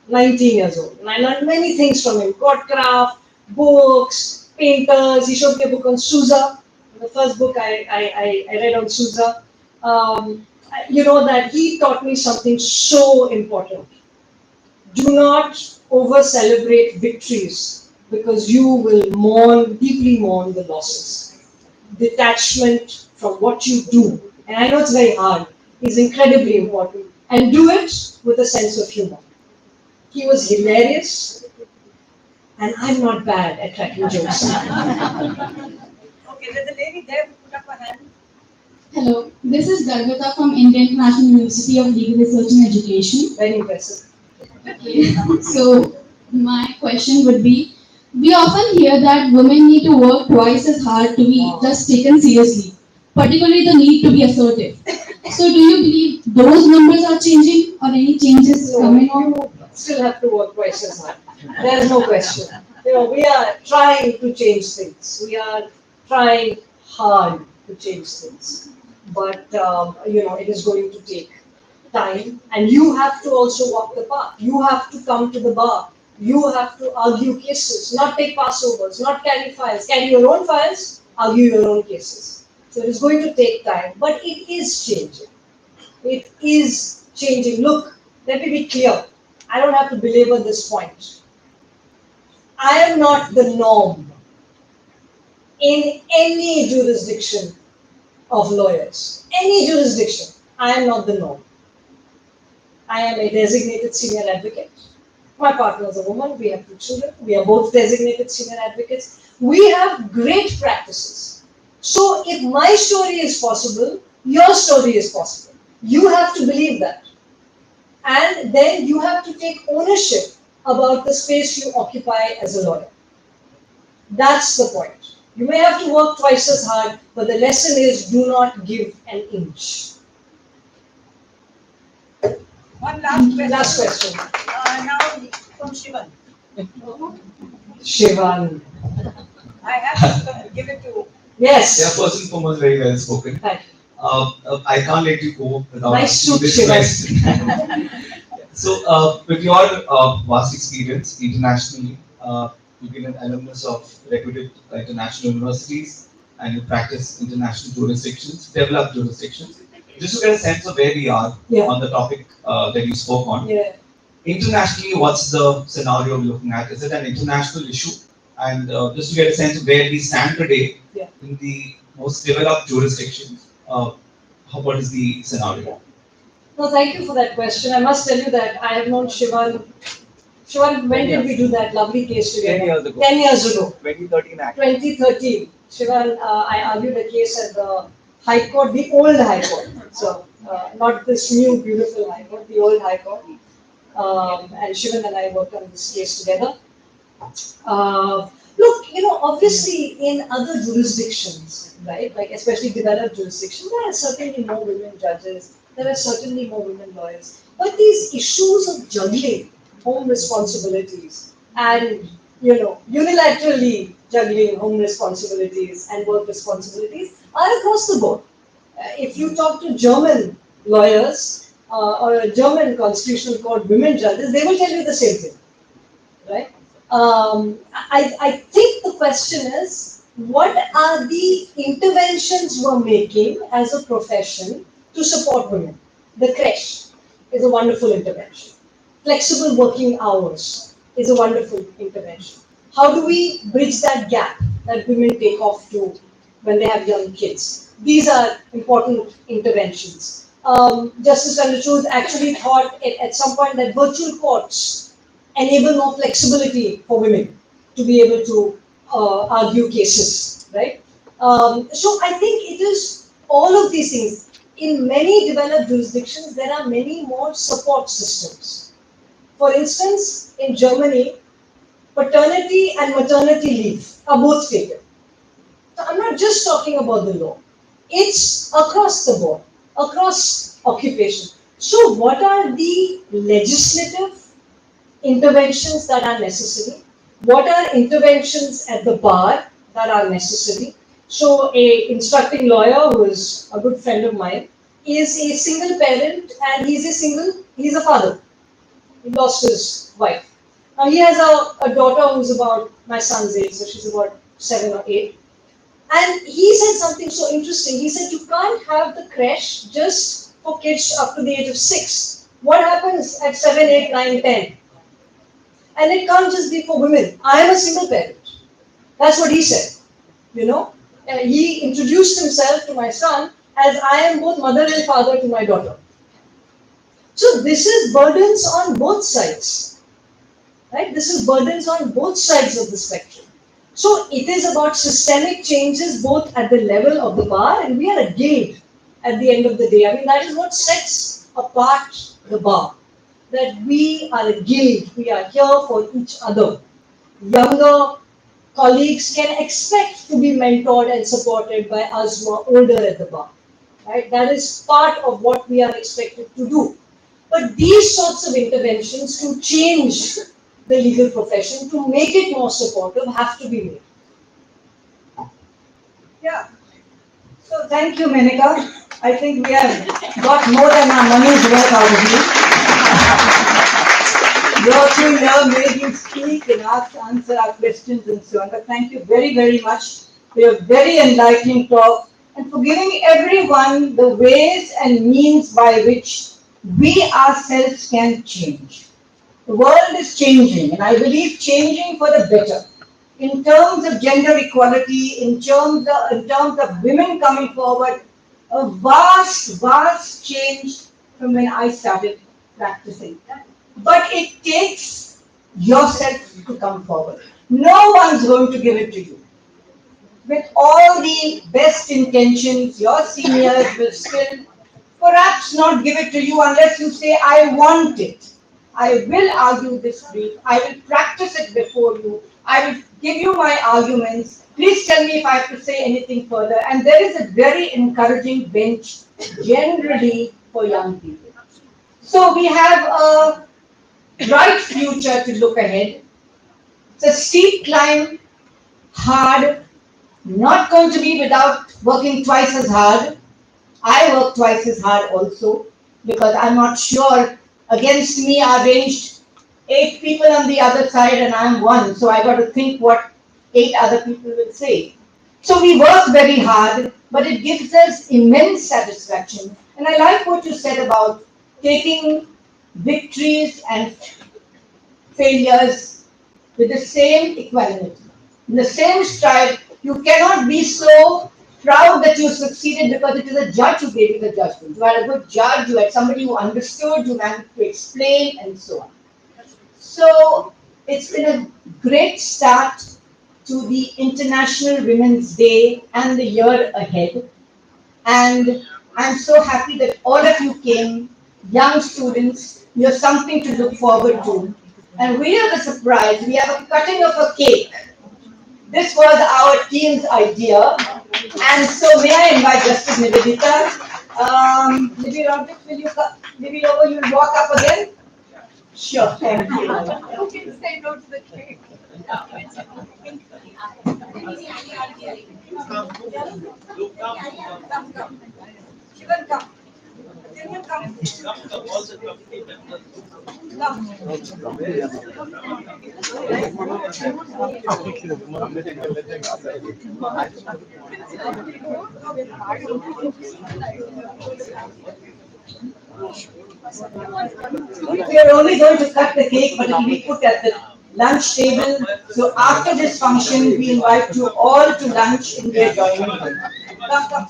19 years old. And I learned many things from him. Courtcraft, books, painters. He showed me a book on Sousa. The first book I read on Sousa. You know, that he taught me something so important. Do not over-celebrate victories because you will deeply mourn the losses. Detachment from what you do, and I know it's very hard, is incredibly important. And do it with a sense of humor. He was hilarious, and I'm not bad at cracking jokes. Okay, there's a lady there who put up her hand. Hello, this is Gargata from Indian International University of Legal Research and Education. Very impressive. Okay. So, my question would be, we often hear that women need to work twice as hard to be just taken seriously, particularly the need to be assertive. So, do you believe those numbers are changing or any changes coming on? You still have to work twice as hard. There is no question. We are trying to change things. We are trying hard to change things. But, it is going to take time, and you have to also walk the path. You have to come to the bar. You have to argue cases, not take passovers, not carry files. Carry your own files, argue your own cases. So it is going to take time, but it is changing. It is changing. Look, let me be clear. I don't have to belabor this point. I am not the norm in any jurisdiction of lawyers. Any jurisdiction. I am not the norm. I am a designated senior advocate. My partner is a woman. We have 2 children. We are both designated senior advocates. We have great practices. So if my story is possible, your story is possible. You have to believe that. And then you have to take ownership about the space you occupy as a lawyer. That's the point. You may have to work twice as hard, but the lesson is do not give an inch. One last question. Last question. Now from Shivan. Shivan. I have to give it to. Yes. Yeah, first and foremost, very well spoken. Thank you. I can't let you go without Nice suit, this Shivan. question. So, with your vast experience internationally, you've been an alumnus of reputed international universities, and you practice international jurisdictions, developed jurisdictions. Just to get a sense of where we are on the topic that you spoke on. Yeah. Internationally, what's the scenario we're looking at? Is it an international issue? And just to get a sense of where we stand today in the most developed jurisdictions, what is the scenario? No, thank you for that question. I must tell you that I have known Shivan. Shivan, when did we do that lovely case together? 10 years ago. 10 years ago. 2013 actually. 2013. Shivan, I argued a case at the High Court, the old High Court. So, not this new beautiful High Court, the old High Court. And Shivan and I worked on this case together. Look, obviously in other jurisdictions, right, like especially developed jurisdictions, there are certainly more women judges, there are certainly more women lawyers. But these issues of juggling home responsibilities and, unilaterally juggling home responsibilities and work responsibilities are across the board. If you talk to German lawyers or a German constitutional court women judges, they will tell you the same thing, right? I think the question is, what are the interventions we're making as a profession to support women? The creche is a wonderful intervention. Flexible working hours is a wonderful intervention. How do we bridge that gap that women take off to when they have young kids? These are important interventions. Justice Chandrachud actually thought at some point that virtual courts enable more flexibility for women to be able to argue cases, right? So I think it is all of these things. In many developed jurisdictions, there are many more support systems. For instance, in Germany, paternity and maternity leave are both taken. So I'm not just talking about the law. It's across the board, across occupation. So what are the legislative interventions that are necessary? What are interventions at the bar that are necessary? So a instructing lawyer who is a good friend of mine is a single parent and he's a father. He lost his wife. Now he has a daughter who's about my son's age, so she's about 7 or 8. And he said something so interesting. He said, you can't have the creche just for kids up to the age of 6. What happens at 7, 8, 9, 10? And it can't just be for women. I am a single parent. That's what he said. He introduced himself to my son as I am both mother and father to my daughter. So this is burdens on both sides. Right? This is burdens on both sides of the spectrum. So it is about systemic changes both at the level of the bar, and we are a guild at the end of the day. I mean, that is what sets apart the bar. That we are a guild, we are here for each other. Younger colleagues can expect to be mentored and supported by us who are older at the bar. Right? That is part of what we are expected to do. But these sorts of interventions to change the legal profession to make it more supportive have to be made. Yeah. So thank you, Menika. I think we have got more than our money's worth out of you. Your two here made you speak and answer our questions and so on. But thank you very, very much for your very enlightening talk and for giving everyone the ways and means by which we ourselves can change. The world is changing, and I believe changing for the better. In terms of gender equality, in terms of women coming forward, a vast change from when I started practicing. But it takes yourself to come forward. No one's going to give it to you. With all the best intentions, your seniors will still perhaps not give it to you unless you say, I want it. I will argue this brief. I will practice it before you. I will give you my arguments. Please tell me if I have to say anything further. And there is a very encouraging bench generally for young people. So we have a bright future to look ahead. It's a steep climb, hard, not going to be without working twice as hard. I work twice as hard also because I'm not sure. Against me are ranged 8 people on the other side and I'm one. So I got to think what 8 other people will say. So we work very hard, but it gives us immense satisfaction. And I like what you said about taking victories and failures with the same equanimity. In the same stride, you cannot be so proud that you succeeded because it is a judge who gave you the judgment. You had a good judge, you had somebody who understood, you managed to explain, and so on. So it's been a great start to the International Women's Day and the year ahead. And I'm so happy that all of you came, young students, you have something to look forward to. And we have a surprise, we have a cutting of a cake. This was our team's idea. And so may I invite Justice Nivedita. Libby Roberts, will you come? Libby Roberts, you'll walk up again? Sure, thank you. You can say no to the cake. Shivan, come. Continue, come. We are only going to cut the cake, but it will be put at the lunch table. So after this function, we invite you all to lunch in the adjoining room. Come, come.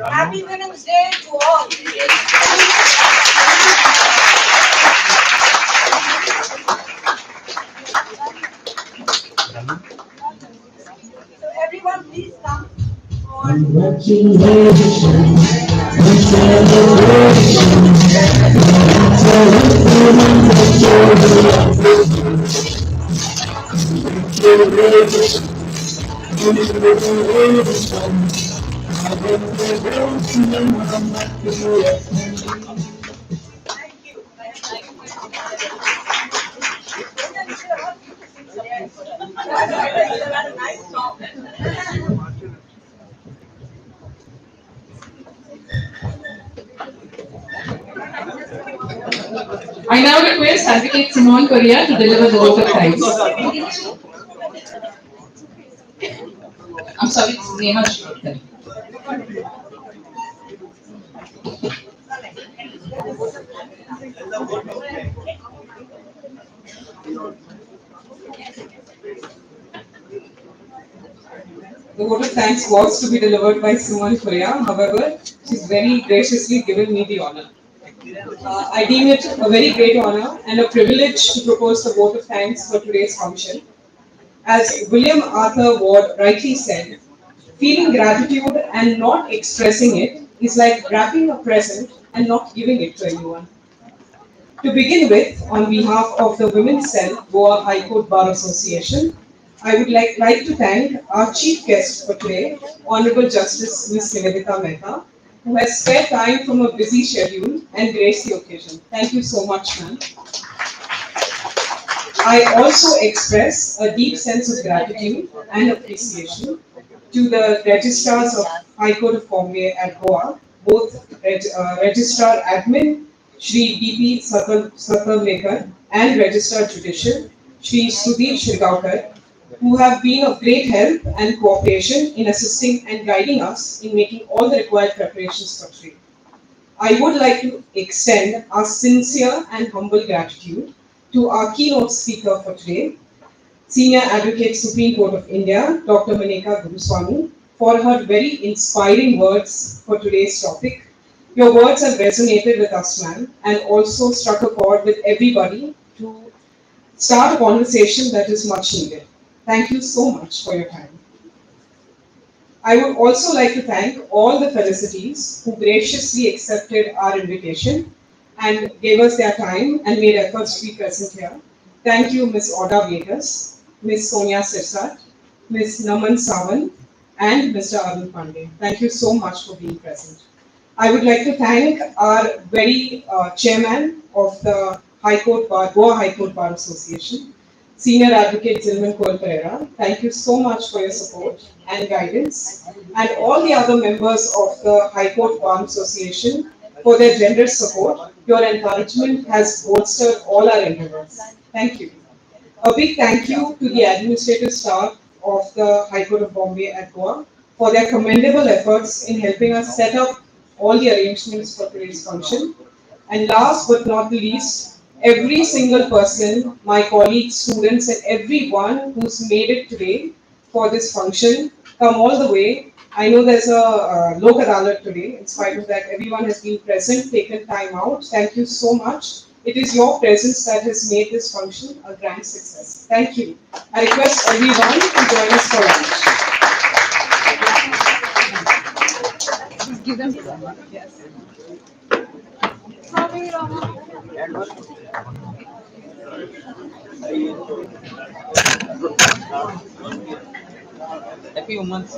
Happy Women's Day to all. So everyone, please come. I now request Advocate Simone Correa to deliver the vote of thanks. I'm sorry, this is Neha Shrotkar. The vote of thanks was to be delivered by Simone Correa. However, she's very graciously given me the honor. I deem it a very great honor and a privilege to propose the vote of thanks for today's function. As William Arthur Ward rightly said, feeling gratitude and not expressing it is like wrapping a present and not giving it to anyone. To begin with, on behalf of the Women's Cell Goa High Court Bar Association, I would like to thank our chief guest for today, Honorable Justice Ms. Nivedita Mehta, who has spared time from a busy schedule and graced the occasion. Thank you so much, ma'am. I also express a deep sense of gratitude and appreciation to the registrars of High Court of Bombay at Goa, both Registrar Admin Shri D.P. Satalekar and Registrar Judicial Shri Sudhir Shirgaonkar, who have been of great help and cooperation in assisting and guiding us in making all the required preparations for today. I would like to extend our sincere and humble gratitude to our keynote speaker for today, Senior Advocate Supreme Court of India, Dr. Maneka Guruswamy, for her very inspiring words for today's topic. Your words have resonated with us, ma'am, and also struck a chord with everybody to start a conversation that is much needed. Thank you so much for your time. I would also like to thank all the felicities who graciously accepted our invitation and gave us their time and made efforts to be present here. Thank you, Ms. Oda Vegas, Ms. Sonia Sirsat, Ms. Naman Sawan, and Mr. Arun Pandey. Thank you so much for being present. I would like to thank our very chairman of the High Court Bar, Goa High Court Bar Association, Senior Advocate Zilman Kol Pereira. Thank you so much for your support and guidance, and all the other members of the High Court Bar Association for their generous support. Your encouragement has bolstered all our endeavors. Thank you. A big thank you to the administrative staff of the High Court of Bombay at Goa for their commendable efforts in helping us set up all the arrangements for today's function. And last but not the least, every single person, my colleagues, students, and everyone who's made it today for this function, come all the way. I know there's a Lok Adalat today. In spite of that, everyone has been present, taken time out. Thank you so much. It is your presence that has made this function a grand success. Thank you. I request everyone to join us for lunch. Give them. Yes. Happy Women's.